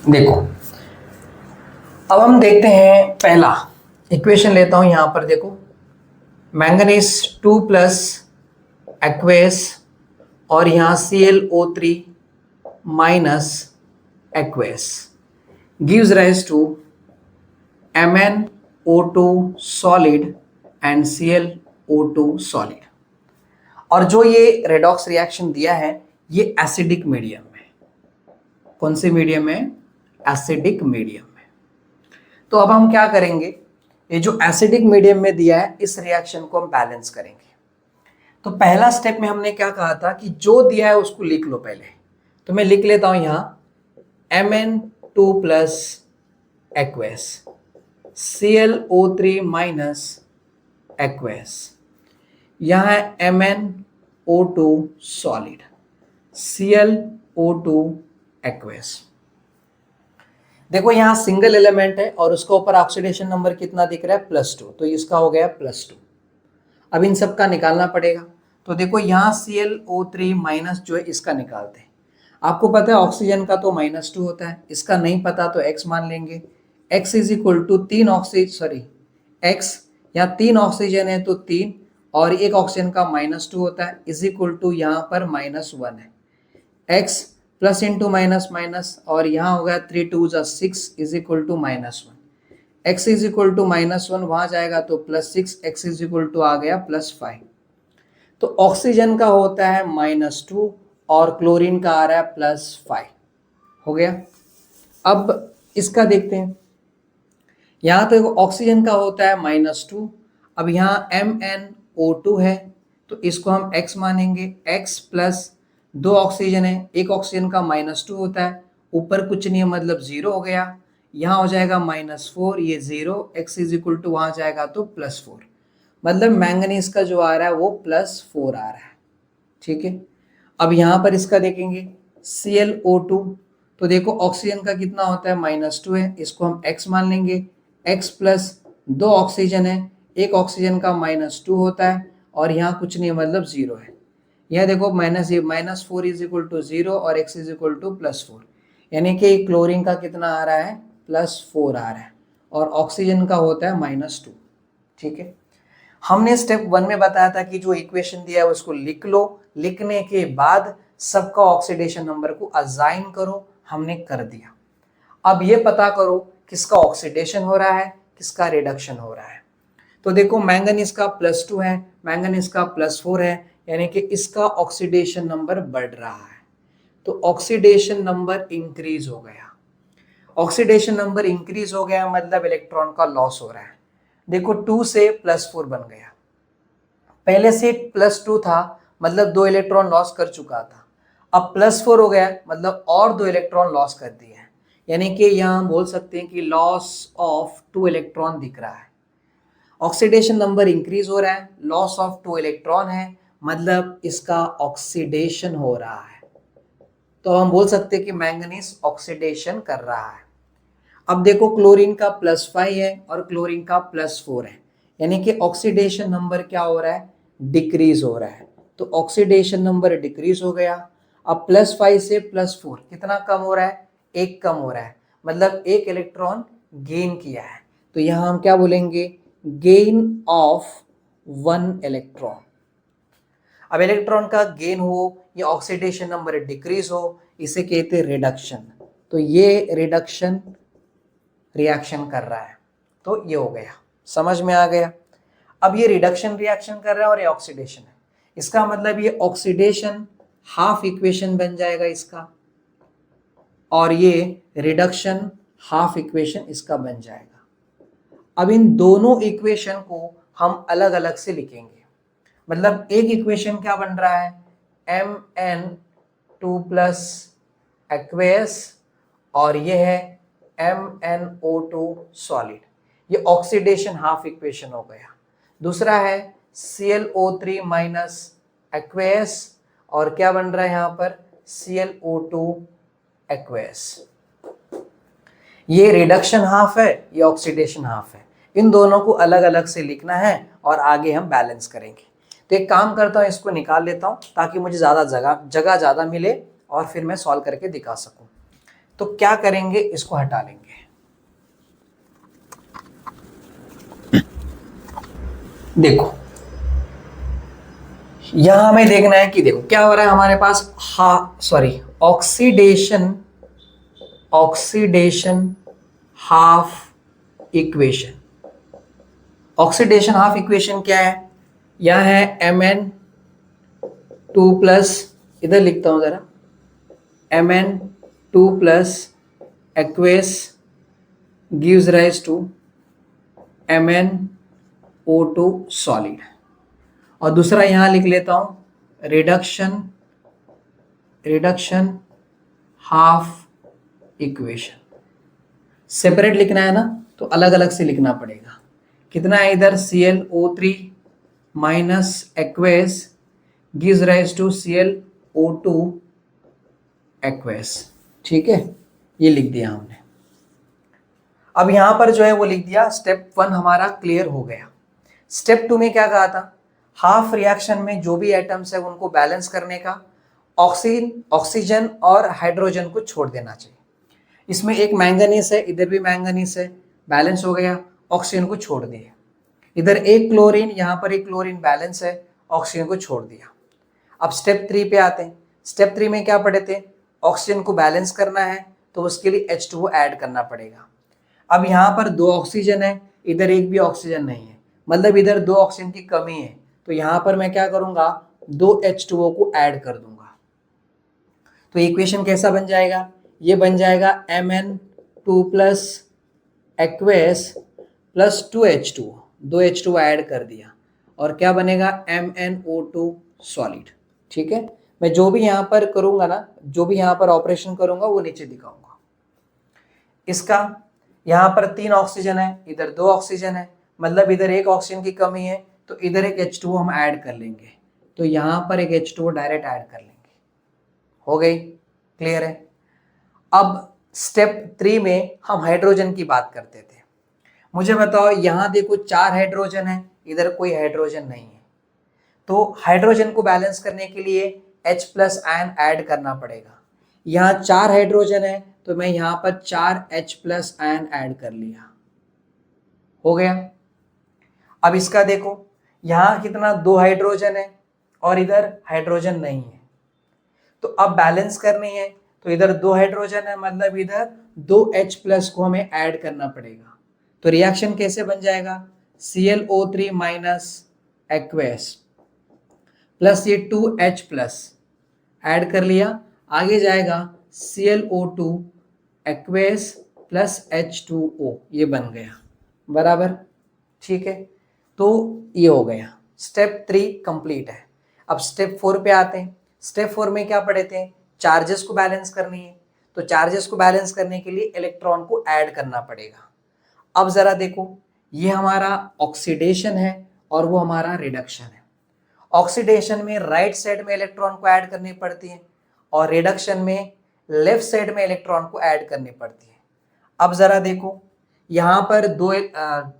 Speaker 1: देखो अब हम देखते हैं, पहला इक्वेशन लेता हूं यहां पर। देखो मैंगनीज 2+ एक्वेस और यहां ClO3 minus aqueous gives rise to MnO2 solid and ClO2 solid. और जो ये रेडॉक्स रिएक्शन दिया है ये एसिडिक मीडियम में। कौन से मीडियम में? एसिडिक मीडियम में। तो अब हम क्या करेंगे, ये जो एसिडिक मीडियम में दिया है इस रिएक्शन को हम बैलेंस करेंगे। तो पहला स्टेप में हमने क्या कहा था कि जो दिया है उसको लिख लो पहले। तो मैं लिख लेता हूं यहां Mn2+ aqueous ClO3 minus aqueous, यहां है MnO2 सॉलिड ClO2 एक्वेस। देखो यहां सिंगल एलिमेंट है और उसके ऊपर ऑक्सीडेशन नंबर कितना दिख रहा है, +2, तो इसका हो गया +2। अब इन सब का निकालना पड़ेगा। तो देखो यहाँ ClO3 माइनस जो है इसका निकालते हैं। आपको पता है ऑक्सीजन का तो -2 होता है, इसका नहीं पता तो x मान लेंगे। x is equal to 3 oxygen, x यहाँ 3 ऑक्सीजन है तो 3 और एक ऑक्सीजन का -2 होता है, इज इक्वल टू यहाँ पर -1 है। x plus into minus minus और यहाँ हो गया 3 2 6 is equal to -1। x is equal to -1 वहां जाएगा तो +6, x इज इक्वल टू आ गया +5। तो ऑक्सीजन का होता है -2 और क्लोरीन का आ रहा है +5। हो गया। अब इसका देखते हैं, यहाँ तो ऑक्सीजन का होता है -2। अब यहाँ MnO2 है तो इसको हम x मानेंगे, x प्लस 2 ऑक्सीजन है, एक ऑक्सीजन का -2 होता है, ऊपर कुछ नहीं है मतलब 0 हो गया, यहाँ हो जाएगा -4, ये 0, x इज इक्वल टू वहाँ जाएगा तो +4, मतलब मैंगनीज का जो आ रहा है वो +4 आ रहा है। ठीक है, अब यहाँ पर इसका देखेंगे ClO2, तो देखो ऑक्सीजन का कितना होता है -2 है, इसको हम x मान लेंगे, x प्लस 2 ऑक्सीजन है, एक ऑक्सीजन का -2 होता है और यहाँ कुछ नहीं मतलब 0 है। यह देखो -4 इज इक्वल टू 0 और x इज इक्वल टू +4, यानी कि क्लोरीन का कितना आ रहा है +4 आ रहा है और ऑक्सीजन का होता है -2। ठीक है, हमने स्टेप 1 में बताया था कि जो इक्वेशन दिया है उसको लिख लो, लिखने के बाद सबका ऑक्सीडेशन नंबर को असाइन करो, हमने कर दिया। अब ये पता करो किसका ऑक्सीडेशन हो रहा है, किसका रिडक्शन हो रहा है। तो देखो मैंगनीज का +2 है, मैंगनीज का +4 है, यानी कि इसका ऑक्सीडेशन नंबर बढ़ रहा है, तो ऑक्सीडेशन नंबर इंक्रीज हो गया। ऑक्सीडेशन नंबर इंक्रीज हो गया मतलब इलेक्ट्रॉन का लॉस हो रहा है। देखो 2 से +4 बन गया, पहले से +2 था मतलब 2 इलेक्ट्रॉन लॉस कर चुका था, अब +4 हो गया मतलब और 2 इलेक्ट्रॉन लॉस कर दिए हैं, यानी कि यहाँ हम बोल सकते हैं कि लॉस ऑफ 2 इलेक्ट्रॉन दिख रहा है। ऑक्सीडेशन नंबर इंक्रीज हो रहा है, लॉस ऑफ 2 इलेक्ट्रॉन है, मतलब इसका ऑक्सीडेशन हो रहा है, तो हम बोल सकते हैं कि मैंगनीज ऑक्सीडेशन कर रहा है। अब देखो क्लोरीन का +5 है और क्लोरीन का +4 है, यानी कि ऑक्सीडेशन नंबर क्या हो रहा है, डिक्रीज हो रहा है, तो ऑक्सीडेशन नंबर डिक्रीज हो गया। अब +5 से +4 कितना कम हो रहा है, 1 कम हो रहा है, मतलब 1 इलेक्ट्रॉन गेन किया है, तो यहाँ हम क्या बोलेंगे, गेन ऑफ 1 इलेक्ट्रॉन। अब इलेक्ट्रॉन का गेन हो या ऑक्सीडेशन नंबर डिक्रीज हो, इसे कहते हैं रिडक्शन, तो ये रिडक्शन रिएक्शन कर रहा है, तो ये हो गया, समझ में आ गया। अब ये रिडक्शन रिएक्शन कर रहा है और ये ऑक्सीडेशन है, इसका मतलब ये ऑक्सीडेशन हाफ इक्वेशन बन जाएगा इसका, और ये रिडक्शन हाफ इक्वेशन इसका बन जाएगा। अब इन दोनों इक्वेशन को हम अलग अलग से लिखेंगे, मतलब एक इक्वेशन क्या बन रहा है, Mn2 प्लस एक्वेस और ये है MnO2 सॉलिड, ये ऑक्सीडेशन हाफ इक्वेशन हो गया। दूसरा है ClO3 माइनस एक्वेस और क्या बन रहा है यहाँ पर ClO2 एक्वेस। ये रिडक्शन हाफ है, ये ऑक्सीडेशन हाफ है, इन दोनों को अलग अलग से लिखना है और आगे हम बैलेंस करेंगे। तो एक काम करता हूँ, इसको निकाल लेता हूँ ताकि मुझे ज़्यादा जगह ज़्यादा मिले और फिर मैं सॉल्व करके दिखा सकूँ। तो क्या करेंगे, इसको हटा लेंगे। देखो यहां हमें देखना है कि देखो क्या हो रहा है हमारे पास, oxidation half equation. Oxidation half equation क्या है, यह है Mn2 प्लस, इधर लिखता हूं जरा, Mn2 plus aqueous gives rise to MnO2 solid, और दूसरा यहां लिख लेता हूं रिडक्शन हाफ इक्वेशन। सेपरेट लिखना है ना, तो अलग अलग से लिखना पड़ेगा। कितना है इधर, ClO3 minus aqueous gives rise to ClO2 aqueous. ठीक है, ये लिख दिया हमने। अब यहां पर जो है वो लिख दिया, स्टेप 1 हमारा क्लियर हो गया। स्टेप 2 में क्या कहा था, हाफ रिएक्शन में जो भी एटम्स है उनको बैलेंस करने का, ऑक्सीजन और हाइड्रोजन को छोड़ देना चाहिए। इसमें एक मैंगनीज है, इधर भी मैंगनीज है, बैलेंस हो गया, ऑक्सीजन को छोड़ दिए। इधर एक क्लोरीन, यहाँ पर एक क्लोरीन बैलेंस है, ऑक्सीजन को छोड़ दिया। अब स्टेप 3 पे आते हैं। स्टेप 3 में क्या पढ़े थे, ऑक्सीजन को बैलेंस करना है तो उसके लिए H2O ऐड करना पड़ेगा। अब यहाँ पर 2 ऑक्सीजन है, इधर एक भी ऑक्सीजन नहीं है, मतलब इधर 2 ऑक्सीजन की कमी है, तो यहाँ पर मैं क्या करूँगा, 2 H2O को ऐड कर दूंगा। तो इक्वेशन कैसा बन जाएगा, ये बन जाएगा 2 plus aqueous plus 2H2, 2H2 add कर दिया और क्या बनेगा MnO2 सॉलिड। ठीक है, मैं जो भी यहाँ पर करूँगा ना, जो भी यहाँ पर ऑपरेशन करूँगा वो नीचे दिखाऊंगा। इसका यहाँ पर 3 ऑक्सीजन है, इधर 2 ऑक्सीजन है, मतलब इधर एक ऑक्सीजन की कमी है तो इधर एक H2O हम ऐड कर लेंगे, तो यहाँ पर एक H2O डायरेक्ट ऐड कर लेंगे। हो गई, क्लियर है। अब स्टेप 3 में हम हाइड्रोजन की बात करते थे। मुझे बताओ, यहाँ देखो 4 हाइड्रोजन है, इधर कोई हाइड्रोजन नहीं है, तो हाइड्रोजन को बैलेंस करने के लिए H प्लस आयन ऐड करना पड़ेगा। यहाँ 4 हाइड्रोजन है तो मैं यहाँ पर 4 H प्लस आयन ऐड कर लिया। हो गया। अब इसका देखो, यहाँ कितना 2 हाइड्रोजन है और इधर हाइड्रोजन नहीं है, तो अब बैलेंस करनी है तो इधर 2 हाइड्रोजन है, मतलब इधर 2 H प्लस को हमें ऐड करना पड़ेगा। तो रिएक्शन कैसे बन जाएगा, ClO3 माइनस एक्वेस प्लस ये 2H प्लस ऐड कर लिया, आगे जाएगा ClO2 एक्वेस प्लस H2O, ये बन गया बराबर। ठीक है, तो ये हो गया, स्टेप 3 कंप्लीट है। अब स्टेप 4 पे आते हैं। स्टेप 4 में क्या पढ़े थे, चार्जेस को बैलेंस करनी है, तो चार्जेस को बैलेंस करने के लिए इलेक्ट्रॉन को ऐड करना पड़ेगा। अब जरा देखो, ये हमारा ऑक्सीडेशन है और वो हमारा रिडक्शन है। ऑक्सीडेशन में राइट साइड में इलेक्ट्रॉन को ऐड करनी पड़ती है और रिडक्शन में लेफ्ट साइड में इलेक्ट्रॉन को ऐड करनी पड़ती है। अब जरा देखो, यहाँ पर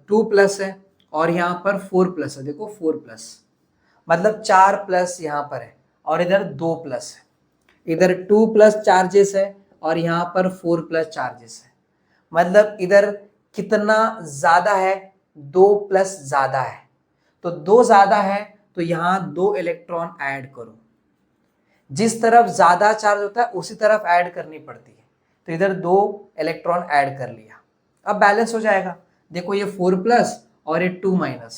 Speaker 1: 2 प्लस है और यहाँ पर 4 प्लस है, देखो 4 प्लस मतलब 4 प्लस यहाँ पर है और इधर 2 प्लस है, इधर 2 प्लस चार्जेस है और यहाँ पर 4 प्लस चार्जेस है, मतलब इधर कितना ज्यादा है, 2 प्लस ज्यादा है, तो 2 ज्यादा है तो यहाँ 2 इलेक्ट्रॉन ऐड करो। जिस तरफ ज्यादा चार्ज होता है उसी तरफ ऐड करनी पड़ती है, तो इधर 2 इलेक्ट्रॉन ऐड कर लिया। अब बैलेंस हो जाएगा, देखो ये 4 प्लस और ये 2 माइनस,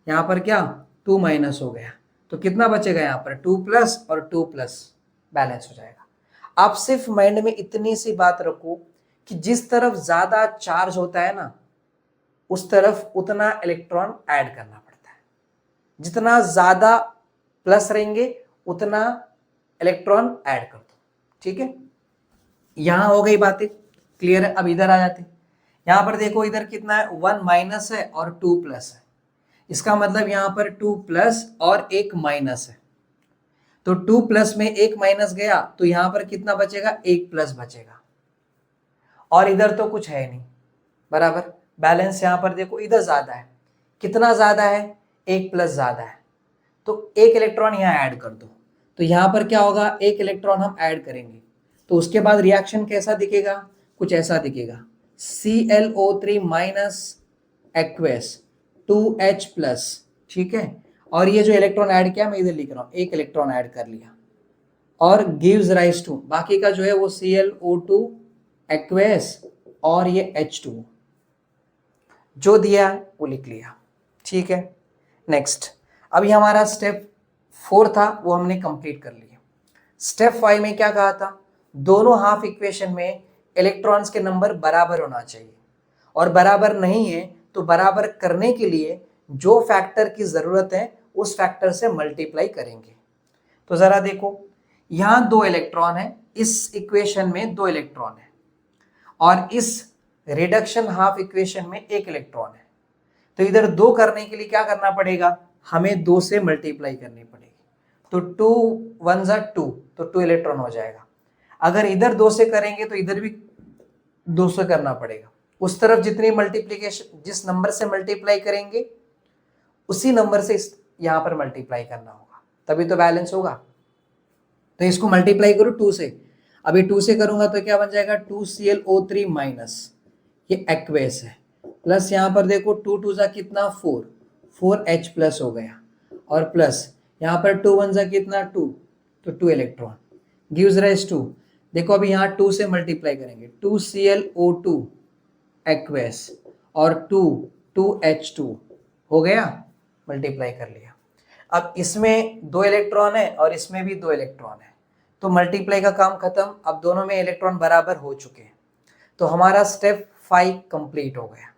Speaker 1: यहाँ पर क्या 2 माइनस हो गया, तो कितना बचेगा यहाँ पर 2 प्लस और 2 प्लस, बैलेंस हो जाएगा। आप सिर्फ माइंड में इतनी सी बात रखो कि जिस तरफ ज्यादा चार्ज होता है ना, उस तरफ उतना इलेक्ट्रॉन ऐड करना पड़ता है, जितना ज्यादा प्लस रहेंगे उतना इलेक्ट्रॉन ऐड कर दो। ठीक है, यहां हो गई बातें क्लियर है। अब इधर आ जाते, यहां पर देखो इधर कितना है, 1 माइनस है और 2 प्लस है, इसका मतलब यहां पर 2 प्लस और 1 माइनस है, तो 2 प्लस में 1 माइनस गया तो यहां पर कितना बचेगा, 1 प्लस बचेगा, और इधर तो कुछ है नहीं बराबर। बैलेंस यहां पर देखो इधर ज्यादा है, कितना ज्यादा है, 1 प्लस ज्यादा है, तो 1 इलेक्ट्रॉन यहां ऐड कर दो, तो यहां पर क्या होगा, 1 इलेक्ट्रॉन हम ऐड करेंगे, तो उसके बाद रिएक्शन कैसा दिखेगा, कुछ ऐसा दिखेगा, ClO3 minus aqueous 2H plus. ठीक है, और ये जो इलेक्ट्रॉन ऐड किया मैं इधर लिख रहा हूं, 1 इलेक्ट्रॉन ऐड कर लिया, और गिव्स राइज टू, बाकी का जो है वो ClO2 एक्वेस और ये H2 जो दिया वो लिख लिया। ठीक है, नेक्स्ट, अभी हमारा स्टेप 4 था वो हमने कंप्लीट कर लिया। स्टेप 5 में क्या कहा था, दोनों हाफ इक्वेशन में इलेक्ट्रॉन्स के नंबर बराबर होना चाहिए, और बराबर नहीं है तो बराबर करने के लिए जो फैक्टर की जरूरत है उस फैक्टर से मल्टीप्लाई करेंगे। तो जरा देखो, यहां 2 इलेक्ट्रॉन है, इस इक्वेशन में 2 इलेक्ट्रॉन है, और इस रिडक्शन हाफ इक्वेशन में 1 इलेक्ट्रॉन है, तो इधर 2 करने के लिए क्या करना पड़ेगा, हमें 2 से मल्टीप्लाई करनी पड़ेगी, तो 2 1 जा 2, तो 2 इलेक्ट्रॉन हो जाएगा। अगर इधर 2 से करेंगे तो इधर भी 2 से करना पड़ेगा, उस तरफ जितनी मल्टीप्लीकेशन, जिस नंबर से मल्टीप्लाई करेंगे उसी नंबर से यहां पर मल्टीप्लाई करना होगा, तभी तो बैलेंस होगा। तो इसको मल्टीप्लाई करो 2 से, अभी 2 से करूंगा तो क्या बन जाएगा, 2ClO3 माइनस ये एक्वेस है, प्लस यहाँ पर देखो 2 2 जा कितना 4, 4H प्लस हो गया, और प्लस यहाँ पर 2 1 जा कितना 2, तो 2 इलेक्ट्रॉन गिव्स राइज टू, देखो अभी यहाँ 2 से मल्टीप्लाई करेंगे, 2ClO2 एक्वेस और 2H2 हो गया, मल्टीप्लाई कर लिया। अब इसमें 2 इलेक्ट्रॉन है और इसमें भी 2 इलेक्ट्रॉन है, तो मल्टीप्लाई का काम खत्म, अब दोनों में इलेक्ट्रॉन बराबर हो चुके हैं। तो हमारा स्टेप 5 कंप्लीट हो गया।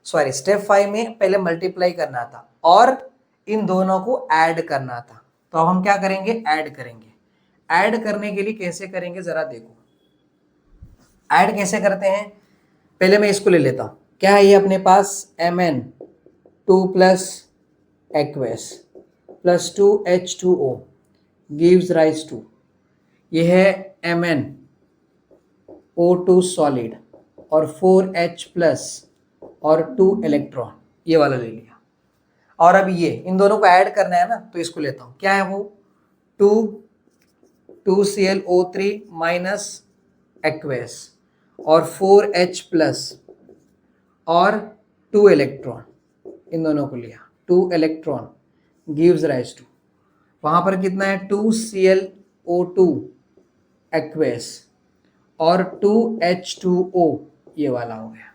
Speaker 1: सॉरी, स्टेप 5 में पहले मल्टीप्लाई करना था और इन दोनों को ऐड करना था। तो अब हम क्या करेंगे, ऐड करेंगे। ऐड करने के लिए कैसे करेंगे जरा देखो। ऐड कैसे करते हैं, पहले मैं इसको ले लेता हूं। क्या है ये अपने पास, Mn 2 plus aqueous plus 2H2O gives rise to, ये है Mn O2 सॉलिड और 4H प्लस और 2 इलेक्ट्रॉन, ये वाला ले लिया। और अब ये इन दोनों को ऐड करना है ना, तो इसको लेता हूं। क्या है वो, 2ClO3 माइनस एक्वेस और 4H प्लस और 2 इलेक्ट्रॉन, इन दोनों को लिया। 2 इलेक्ट्रॉन गिव्स राइज टू, वहां पर कितना है, 2ClO2 एक्वेस और 2H2O, ये वाला हो गया।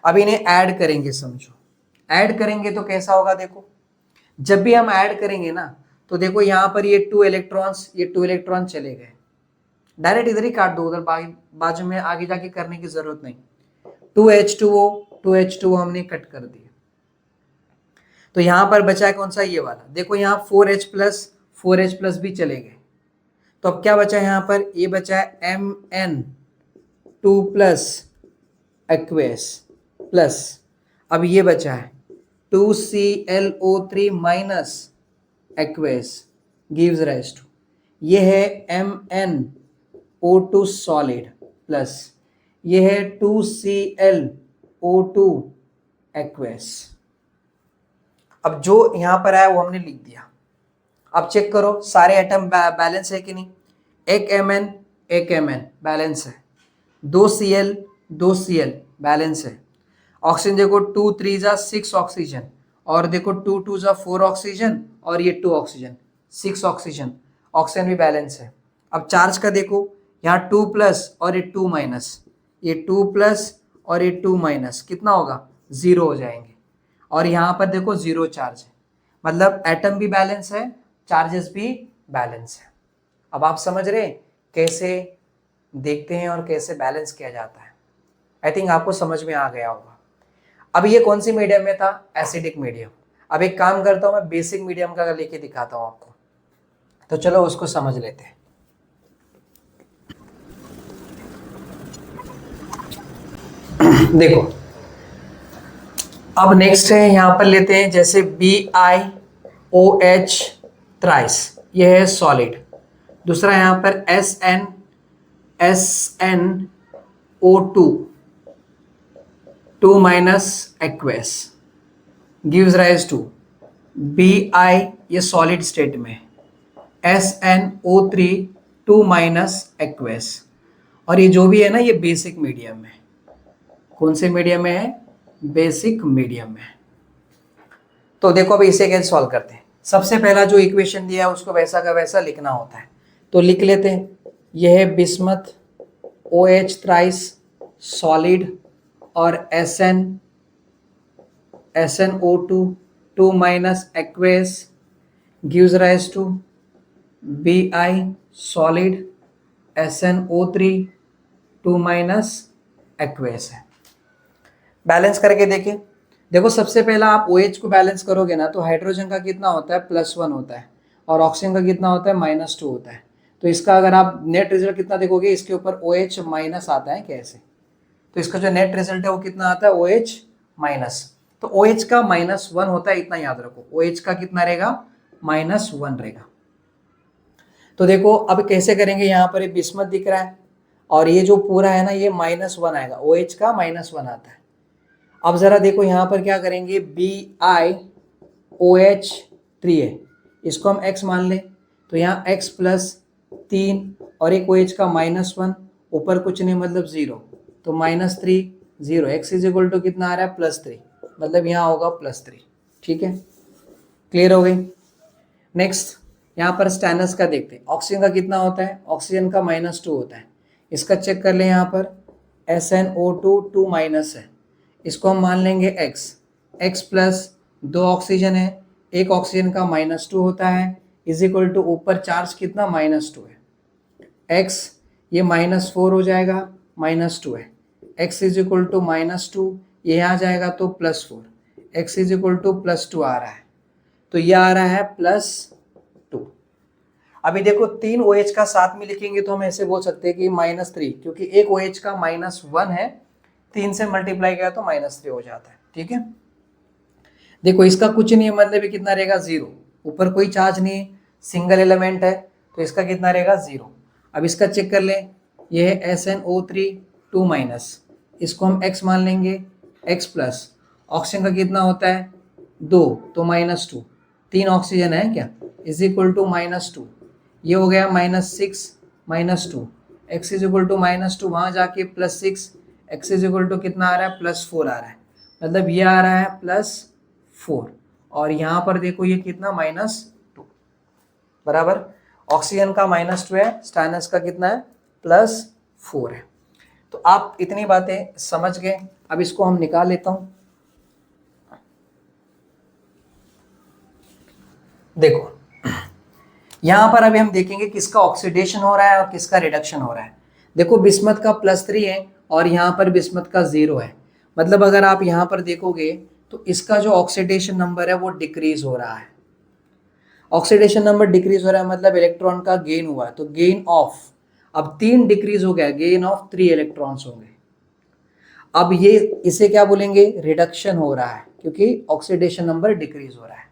Speaker 1: अब इन्हें ऐड करेंगे, समझो। ऐड करेंगे तो कैसा होगा, देखो जब भी हम ऐड करेंगे ना, तो देखो यहाँ पर ये 2 इलेक्ट्रॉन्स, ये 2 इलेक्ट्रॉन चले गए, डायरेक्ट इधर ही काट दो, उधर बाजू में आगे जाके करने की जरूरत नहीं। 2H2O हमने कट कर दिया, तो यहां पर बचा है कौन सा, ये वाला। देखो यहाँ 4H प्लस भी चले गए, तो अब क्या बचा है यहाँ पर, ये बचा है Mn2 प्लस एक्वेस प्लस, अब ये बचा है 2ClO3 minus aqueous gives rise to, ये है MnO2 सॉलिड प्लस ये है 2ClO2 एक्वेस। अब जो यहां पर आया वो हमने लिख दिया। अब चेक करो सारे एटम बैलेंस है कि नहीं। एक Mn बैलेंस है, 2Cl बैलेंस है। ऑक्सीजन देखो 2 3 जा 6 ऑक्सीजन, और देखो 2 2 जा 4 ऑक्सीजन, और ये 2 ऑक्सीजन 6 ऑक्सीजन, ऑक्सीजन भी बैलेंस है। अब चार्ज का देखो, यहाँ 2 प्लस और ये 2 माइनस, ये 2 प्लस और ये 2 माइनस, कितना होगा, 0 हो जाएंगे। और यहाँ पर देखो 0 चार्ज है, मतलब एटम भी बैलेंस है, चार्जेस भी बैलेंस है। अब आप समझ रहे कैसे देखते हैं और कैसे बैलेंस किया जाता है। आई थिंक आपको समझ में आ गया होगा। अब ये कौन सी मीडियम में था, एसिडिक मीडियम। अब एक काम करता हूं, मैं बेसिक मीडियम का लेके दिखाता हूं आपको, तो चलो उसको समझ लेते हैं। देखो अब नेक्स्ट है, यहां पर लेते हैं जैसे BiOH थ्राइस, ये है सॉलिड। दूसरा यहां पर SnO2 2 minus aqueous gives rise to Bi, ये सॉलिड स्टेट में, SnO3 2 माइनस एक्वेस। और ये जो भी है ना, ये बेसिक मीडियम में। कौन से मीडियम में है, बेसिक मीडियम में। तो देखो अब इसे कैसे सॉल्व करते हैं। सबसे पहला जो इक्वेशन दिया है उसको वैसा का वैसा लिखना होता है, तो लिख लेते हैं। यह है बिस्मथ OH थ्राइस सॉलिड और SnO2 2 minus aqueous gives rise to Bi solid SnO3 2 minus aqueous है। बैलेंस करके देखें। देखो सबसे पहला आप OH को बैलेंस करोगे ना, तो हाइड्रोजन का कितना होता है, +1 होता है, और ऑक्सीजन का कितना होता है, -2 होता है। तो इसका अगर आप नेट रिजल्ट कितना देखोगे, इसके ऊपर OH माइनस आता है कैसे, तो इसका जो नेट रिजल्ट है वो कितना आता है, OH माइनस। तो OH का -1 होता है, इतना याद रखो। OH का कितना रहेगा, -1 रहेगा। तो देखो अब कैसे करेंगे, यहाँ पर ये बिस्मथ दिख रहा है और ये जो पूरा है ना, ये -1 आएगा, OH का -1 आता है। अब जरा देखो यहाँ पर क्या करेंगे, BiOH3 है, इसको हम x मान लें, तो यहाँ x + 3 और एक OH का -1, ऊपर कुछ नहीं मतलब 0, तो -3 0, x = कितना आ रहा है, +3, मतलब यहाँ होगा +3। ठीक है, क्लियर हो गई। नेक्स्ट यहाँ पर स्टैनस का देखते हैं। ऑक्सीजन का कितना होता है, ऑक्सीजन का -2 होता है, इसका चेक कर लें। यहाँ पर SnO2 2 माइनस है, इसको हम मान लेंगे x प्लस 2 ऑक्सीजन है, एक ऑक्सीजन का -2 होता है, = ऊपर चार्ज कितना, -2 है, x ये -4 हो जाएगा, -2 है, x इज इक्वल टू -2, ये आ जाएगा तो +4, x इज इक्वल टू +2 आ रहा है, तो ये आ रहा है +2। अभी देखो 3 OH का साथ में लिखेंगे तो हम ऐसे बोल सकते हैं कि -3, क्योंकि एक OH का -1 है, 3 से मल्टीप्लाई किया तो -3 हो जाता है। ठीक है, देखो इसका कुछ नहीं है, मतलब ये कितना रहेगा 0, ऊपर कोई चार्ज नहीं है, सिंगल एलिमेंट है, तो इसका कितना रहेगा 0। अब इसका चेक कर लें, ये है SnO3 2-, इसको हम x मान लेंगे, x प्लस ऑक्सीजन का कितना होता है 2, तो -2, 3 ऑक्सीजन है क्या, इज इक्वल टू -2, ये हो गया -6 -2, x इज इक्वल टू -2, वहाँ जाके +6, x इज इक्वल टू कितना आ रहा है +4 आ रहा है, मतलब ये आ रहा है +4, और यहाँ पर देखो ये कितना -2, बराबर, ऑक्सीजन का -2 है, स्टाइनस का कितना है +4 है। तो आप इतनी बातें समझ गए, अब इसको हम निकाल लेता हूं। देखो यहां पर अभी हम देखेंगे किसका ऑक्सीडेशन हो रहा है और किसका रिडक्शन हो रहा है। देखो बिस्मथ का +3 है और यहां पर बिस्मथ का 0 है, मतलब अगर आप यहां पर देखोगे तो इसका जो ऑक्सीडेशन नंबर है वो डिक्रीज हो रहा है। ऑक्सीडेशन नंबर डिक्रीज हो रहा है मतलब इलेक्ट्रॉन का गेन हुआ है, तो गेन ऑफ, अब 3 डिक्रीज हो गया, गेन ऑफ 3 इलेक्ट्रॉन्स होंगे। अब ये इसे क्या बोलेंगे, रिडक्शन हो रहा है, क्योंकि ऑक्सीडेशन नंबर डिक्रीज हो रहा है।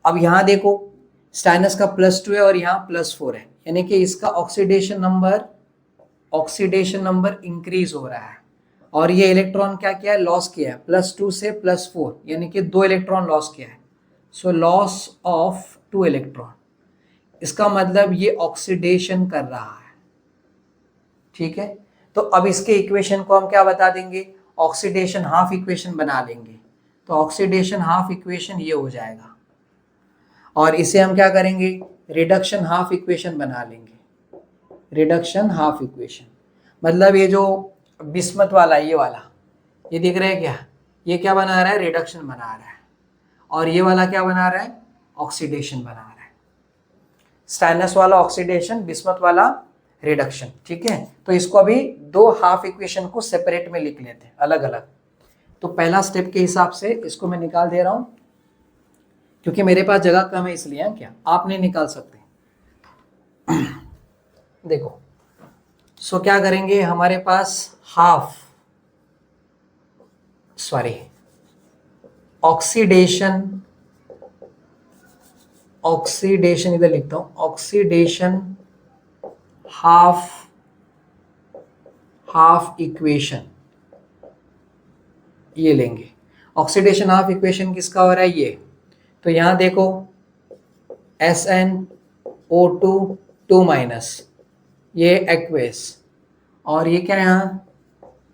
Speaker 1: अब यहां देखो स्टाइनस का +2 है और यहाँ +4 है, यानी कि इसका ऑक्सीडेशन नंबर इंक्रीज हो रहा है, और ये इलेक्ट्रॉन क्या किया है, लॉस किया है, +2 से +4, यानी कि 2 इलेक्ट्रॉन लॉस किया है, सो लॉस ऑफ 2 इलेक्ट्रॉन, इसका मतलब ये ऑक्सीडेशन कर रहा है। ठीक है, तो अब इसके इक्वेशन को हम क्या बता देंगे, ऑक्सीडेशन हाफ इक्वेशन बना लेंगे, तो ऑक्सीडेशन हाफ इक्वेशन ये हो जाएगा, और इसे हम क्या करेंगे, रिडक्शन हाफ इक्वेशन बना लेंगे। रिडक्शन हाफ इक्वेशन मतलब ये जो बिस्मथ वाला, ये वाला, ये दिख रहा है क्या, ये क्या बना रहा है, रिडक्शन बना रहा है, और ये वाला क्या बना रहा है, ऑक्सीडेशन बना रहा है। स्टाइनस वाला ऑक्सीडेशन, बिस्मथ वाला रिडक्शन। ठीक है, तो इसको अभी 2 हाफ इक्वेशन को सेपरेट में लिख लेते हैं, अलग अलग। तो पहला स्टेप के हिसाब से इसको मैं निकाल दे रहा हूं, क्योंकि मेरे पास जगह कम है इसलिए, है क्या, आप नहीं निकाल सकते। देखो सो क्या करेंगे, हमारे पास ऑक्सीडेशन इधर लिखता हूं, ऑक्सीडेशन हाफ इक्वेशन ये लेंगे। ऑक्सीडेशन हाफ इक्वेशन किसका हो रहा है, ये, तो यहां देखो SnO2 2-, ये एक्वेस, और ये क्या यहाँ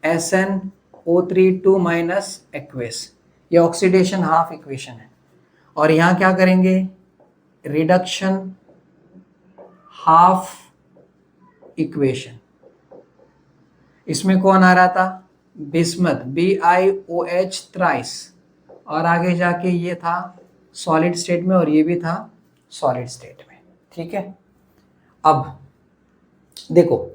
Speaker 1: SnO3 2- एक्वेस, ये ऑक्सीडेशन हाफ इक्वेशन है। और यहाँ क्या करेंगे, रिडक्शन हाफ इक्वेशन, इसमें कौन आ रहा था, बिस्मथ, BiOH थ्राइस, और आगे जाके ये था सॉलिड स्टेट में और ये भी था सॉलिड स्टेट में। ठीक है, अब देखो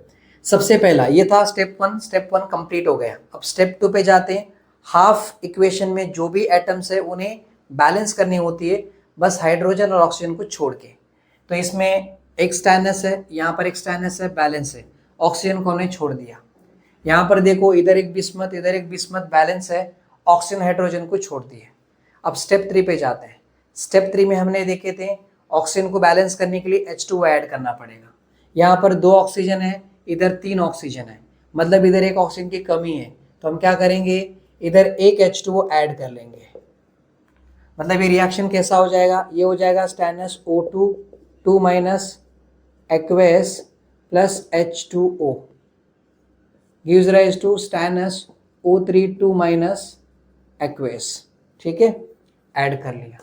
Speaker 1: सबसे पहला ये था स्टेप 1 कंप्लीट हो गया। अब स्टेप 2 पे जाते हैं। हाफ इक्वेशन में जो भी एटम्स है उन्हें बैलेंस करनी होती है, बस हाइड्रोजन और ऑक्सीजन को छोड़ के। तो इसमें एक स्टाइनस है, यहाँ पर एक स्टाइनस है, बैलेंस है, ऑक्सीजन को हमने छोड़ दिया। यहाँ पर देखो इधर एक बिस्मथ, इधर एक बिस्मथ, बैलेंस है, ऑक्सीजन हाइड्रोजन को छोड़ दिए। अब स्टेप 3 पे जाते हैं। स्टेप 3 में हमने देखे थे ऑक्सीजन को बैलेंस करने के लिए H2O ऐड करना पड़ेगा। यहाँ पर 2 ऑक्सीजन है, इधर 3 ऑक्सीजन है, मतलब इधर एक ऑक्सीजन की कमी है, तो हम क्या करेंगे, इधर एक H2O ऐड कर लेंगे। मतलब ये रिएक्शन कैसा हो जाएगा, ये हो जाएगा स्टाइनस O2 2- aqueous plus H2O gives rise to stannous O3 2- aqueous. ठीक है, ऐड कर लिया।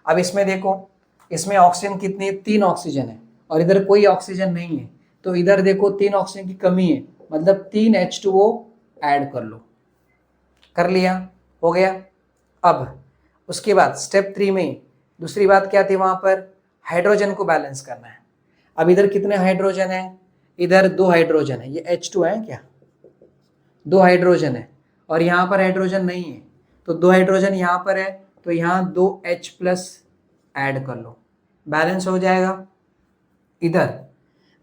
Speaker 1: अब इसमें देखो, इसमें ऑक्सीजन कितनी, 3 ऑक्सीजन है, और इधर कोई ऑक्सीजन नहीं है, तो इधर देखो 3 ऑक्सीजन की कमी है, मतलब 3 H2O ऐड कर लो। कर लिया, हो गया। अब उसके बाद स्टेप 3 में दूसरी बात क्या थी, वहां पर हाइड्रोजन को बैलेंस करना है। अब इधर कितने हाइड्रोजन है, इधर 2 हाइड्रोजन है, ये H2 है क्या, 2 हाइड्रोजन है और यहाँ पर हाइड्रोजन नहीं है, तो 2 हाइड्रोजन यहाँ पर है, तो यहाँ 2 H प्लस ऐड कर लो, बैलेंस हो जाएगा। इधर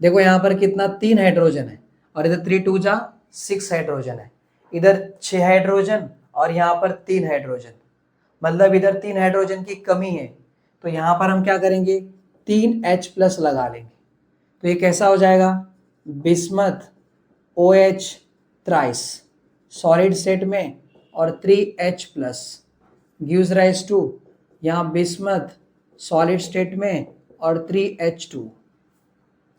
Speaker 1: देखो यहाँ पर कितना 3 हाइड्रोजन है और इधर 3 2 जा 6 हाइड्रोजन है, इधर 6 हाइड्रोजन और यहाँ पर 3 हाइड्रोजन, मतलब इधर 3 हाइड्रोजन की कमी है, तो यहाँ पर हम क्या करेंगे 3 H प्लस लगा लेंगे, तो ये कैसा हो जाएगा bismuth OH thrice solid state में और 3H plus gives rise to यहाँ बिस्मथ सॉलिड स्टेट में और 3H2।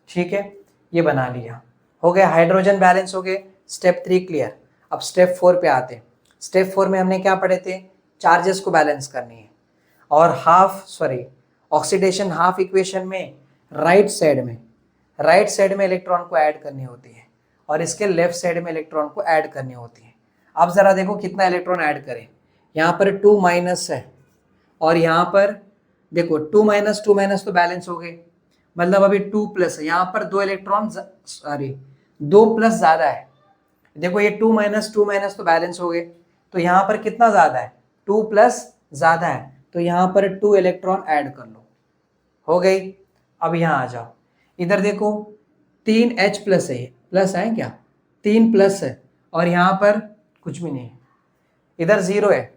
Speaker 1: ठीक है, ये बना लिया, हो गया, हाइड्रोजन बैलेंस हो गए। Step 3 clear. अब स्टेप 4 पे आते हैं। स्टेप 4 में हमने क्या पढ़े थे, चार्जेस को बैलेंस करनी है और ऑक्सीडेशन हाफ इक्वेशन में राइट साइड में इलेक्ट्रॉन को ऐड करनी होती है और इसके लेफ्ट साइड में इलेक्ट्रॉन को ऐड करनी होती है। अब जरा देखो कितना इलेक्ट्रॉन ऐड करें, यहाँ पर 2 माइनस है और यहाँ पर देखो 2 माइनस तो बैलेंस हो गए, मतलब अभी 2 प्लस है, यहाँ पर 2 इलेक्ट्रॉन 2 प्लस ज्यादा है, देखो ये 2 माइनस तो बैलेंस हो गए, तो यहाँ पर कितना ज्यादा है 2 प्लस ज्यादा है, तो यहाँ पर 2 इलेक्ट्रॉन ऐड कर लो, हो गई। अब यहाँ आ जाओ, इधर देखो 3 H प्लस है, प्लस है क्या 3 प्लस है और यहाँ पर कुछ भी नहीं है, इधर 0 है,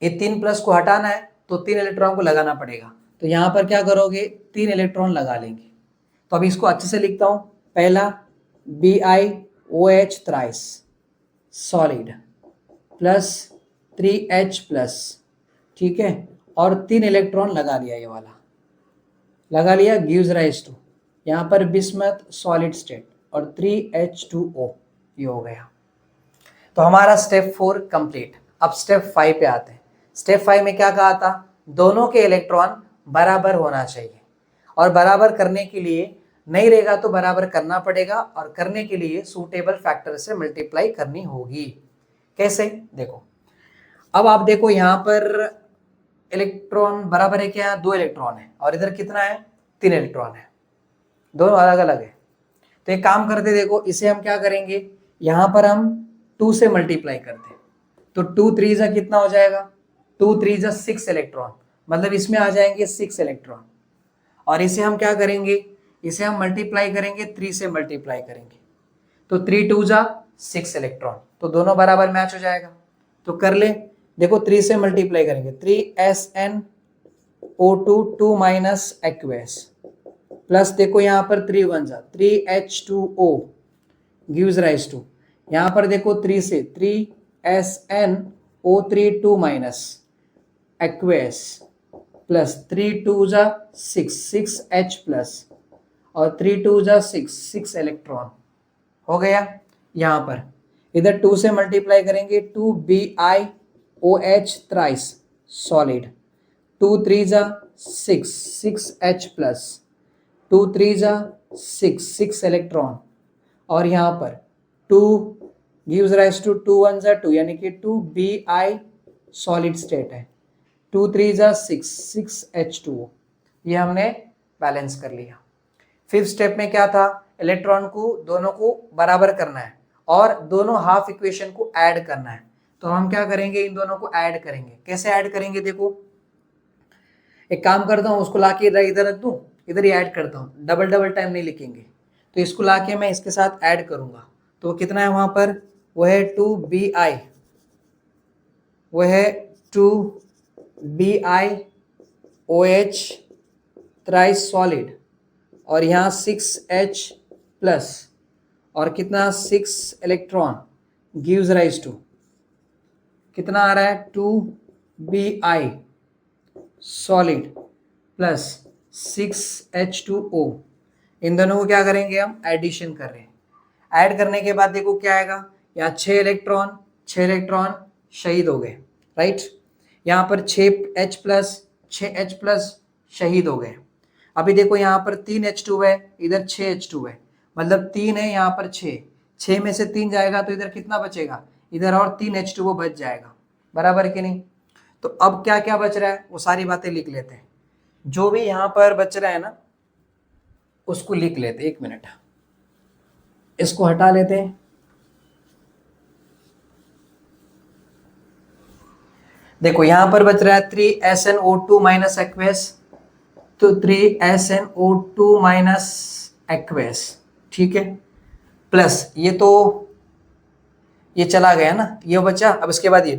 Speaker 1: ये 3 प्लस को हटाना है तो 3 इलेक्ट्रॉन को लगाना पड़ेगा, तो यहाँ पर क्या करोगे 3 इलेक्ट्रॉन लगा लेंगे। तो अभी इसको अच्छे से लिखता हूँ, पहला BiOH thrice solid plus 3H plus, ठीक है, और 3 इलेक्ट्रॉन लगा लिया, ये वाला लगा लिया, गिव्स राइज टू यहाँ पर बिस्मथ सॉलिड स्टेट और 3H2O, ये हो गया। तो हमारा स्टेप 4 कंप्लीट। अब स्टेप 5 पे आते हैं। स्टेप 5 में क्या कहा था, दोनों के इलेक्ट्रॉन बराबर होना चाहिए और बराबर करने के लिए नहीं रहेगा तो बराबर करना पड़ेगा और करने के लिए सूटेबल फैक्टर से मल्टीप्लाई करनी होगी। कैसे, देखो अब आप देखो यहाँ पर इलेक्ट्रॉन बराबर है क्या, 2 इलेक्ट्रॉन है और इधर कितना है 3 इलेक्ट्रॉन है, दोनों अलग अलग है। तो एक काम करते, देखो इसे हम क्या करेंगे, यहाँ पर हम 2 से मल्टीप्लाई करते, तो 2 3 जा कितना हो जाएगा 2 3 जा 6 इलेक्ट्रॉन, मतलब इसमें आ जाएंगे 6 इलेक्ट्रॉन, और इसे हम क्या करेंगे, इसे हम मल्टीप्लाई करेंगे 3 से मल्टीप्लाई करेंगे, तो 3 2 जा 6 इलेक्ट्रॉन, तो दोनों बराबर मैच हो जाएगा। तो कर ले, देखो 3 से मल्टीप्लाई करेंगे 3SnO2 2 माइनस एक्वेस प्लस देखो यहाँ पर 3 1 जा 3H2O गिव्स राइज टू, यहाँ पर देखो 3 से 3SnO3 2 माइनस एक्वेस प्लस 3 2 जा 6 H प्लस और 3 2 जा 6 इलेक्ट्रॉन, हो गया। यहाँ पर इधर 2 से मल्टीप्लाई करेंगे 2 BiOH थ्राइस सॉलिड 2 3 जा 6 H प्लस 2 3 जा 6 इलेक्ट्रॉन, और यहाँ पर 2 गिव्स राइज टू 2 1 जा 2, यानी कि 2 Bi सॉलिड स्टेट है, 2 3 जा 6 H2O, ये हमने बैलेंस कर लिया। 5th स्टेप में क्या था, इलेक्ट्रॉन को दोनों को बराबर करना है और दोनों हाफ इक्वेशन को ऐड करना है, तो हम क्या करेंगे, इन दोनों को ऐड करेंगे। कैसे ऐड करेंगे, देखो एक काम करता हूँ, उसको लाके इधर रख दूँ, इधर ही ऐड करता हूँ, डबल टाइम नहीं लिखेंगे, तो इसको लाके मैं इसके साथ ऐड करूँगा, तो कितना है वहाँ पर, वो है 2 Bi, वो है 2 BiOH थ्राइस सॉलिड और यहाँ 6H प्लस और कितना 6 इलेक्ट्रॉन गिव्स राइज टू कितना आ रहा है 2 Bi सॉलिड प्लस 6H2O, इन दोनों को क्या करेंगे, हम एडिशन कर रहे हैं। ऐड करने के बाद देखो क्या आएगा, यहाँ 6 इलेक्ट्रॉन शहीद हो गए, राइट, यहाँ पर 6H प्लस शहीद हो गए। अभी देखो यहाँ पर 3H2 है, इधर 6H2 है, मतलब 3 है, यहाँ पर 6 में से 3 जाएगा तो इधर कितना बचेगा, इधर और 3H2O बच जाएगा, बराबर कि नहीं। तो अब क्या क्या बच रहा है वो सारी बातें लिख लेते हैं, जो भी यहाँ पर बच रहा है ना उसको लिख लेते, 1 मिनट इसको हटा लेते हैं, देखो यहां पर बच रहा है 3SnO2 माइनस एक्वेस, तो 3SnO2 माइनस एक्वेस, ठीक है, प्लस ये चला गया ना, ये बचा। अब इसके बाद ये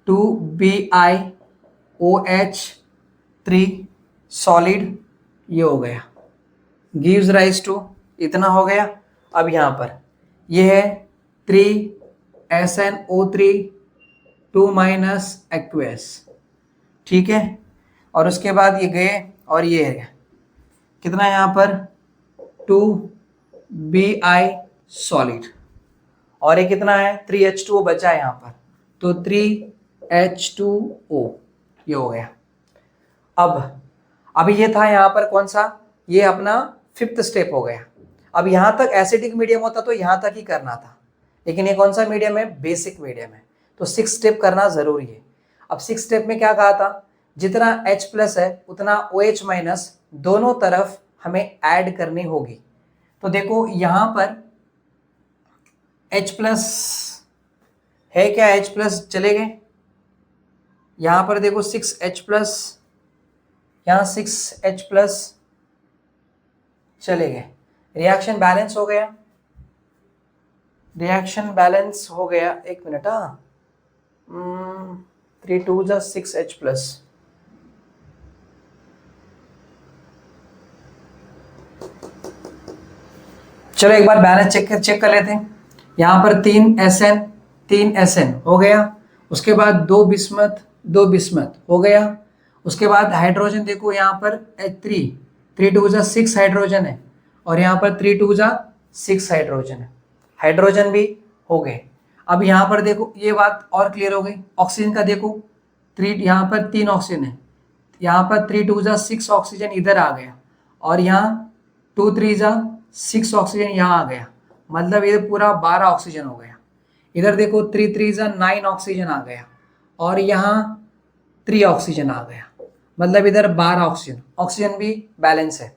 Speaker 1: 2BiOH3 सॉलिड, ये हो गया, गिव्स राइज टू, इतना हो गया। अब यहाँ पर ये है 3SnO3 2 माइनस एक्वेस, ठीक है, और उसके बाद ये गए और ये है कितना यहाँ पर 2Bi सॉलिड, और ये कितना है 3H2O बचा है यहाँ पर, तो 3H2O, ये हो गया। अब अभी ये था यहाँ पर कौन सा, ये अपना 5th स्टेप हो गया। अब यहाँ तक एसिडिक मीडियम होता तो यहाँ तक ही करना था, लेकिन ये कौन सा मीडियम है, बेसिक मीडियम है, तो 6 स्टेप करना जरूरी है। अब 6 स्टेप में क्या कहा था, जितना H प्लस है उतना OH माइनस दोनों तरफ हमें ऐड करनी होगी। तो देखो यहाँ पर H प्लस है क्या, H प्लस चले गए, यहाँ पर देखो 6H प्लस, यहाँ 6H प्लस चले गए, रिएक्शन बैलेंस हो गया, रिएक्शन बैलेंस हो गया। एक मिनट, 3 2 जा 6H प्लस, चलो एक बार बैलेंस चेक कर लेते हैं। यहाँ पर 3SN हो गया, उसके बाद 2 बिस्मथ हो गया, उसके बाद हाइड्रोजन देखो यहाँ पर 3 2 जा 6 हाइड्रोजन है, और यहाँ पर 3 2 जा 6 हाइड्रोजन है, हाइड्रोजन भी हो गए। अब यहाँ पर देखो ये बात और क्लियर हो गई। ऑक्सीजन का देखो 3, यहाँ पर 3 ऑक्सीजन है, यहाँ पर 3 2 जा 6 ऑक्सीजन इधर आ गया, और यहाँ 2 3 जा 6 ऑक्सीजन यहाँ आ गया, मतलब ये पूरा 12 ऑक्सीजन हो गया। इधर देखो 3 3 जा 9 ऑक्सीजन आ गया, और यहाँ 3 ऑक्सीजन आ गया, मतलब इधर 12 ऑक्सीजन, ऑक्सीजन भी बैलेंस है।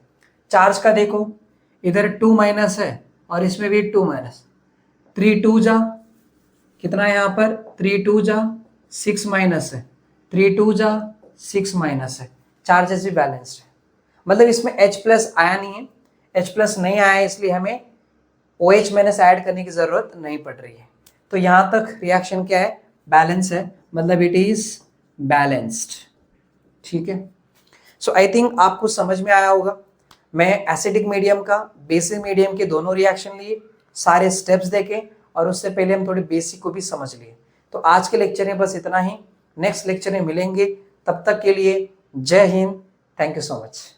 Speaker 1: चार्ज का देखो इधर 2 माइनस है, और इसमें भी 2 माइनस, 3 2 जा कितना है यहाँ पर 3 2 जा 6 माइनस है, 3 2 जा 6 माइनस है, चार्जेस भी बैलेंस्ड है। मतलब इसमें H प्लस आया नहीं है, H प्लस नहीं आया है, इसलिए हमें OH माइनस ऐड करने की जरूरत नहीं पड़ रही है। तो यहाँ तक रिएक्शन क्या है, बैलेंस है, मतलब इट इज बैलेंस्ड, ठीक है। सो आई थिंक आपको समझ में आया होगा। मैं एसिडिक मीडियम का बेसिक मीडियम के दोनों रिएक्शन लिए, सारे स्टेप्स देखे, और उससे पहले हम थोड़ी बेसिक को भी समझ लिए। तो आज के लेक्चर में बस इतना ही, नेक्स्ट लेक्चर में मिलेंगे, तब तक के लिए जय Hind, thank you so much.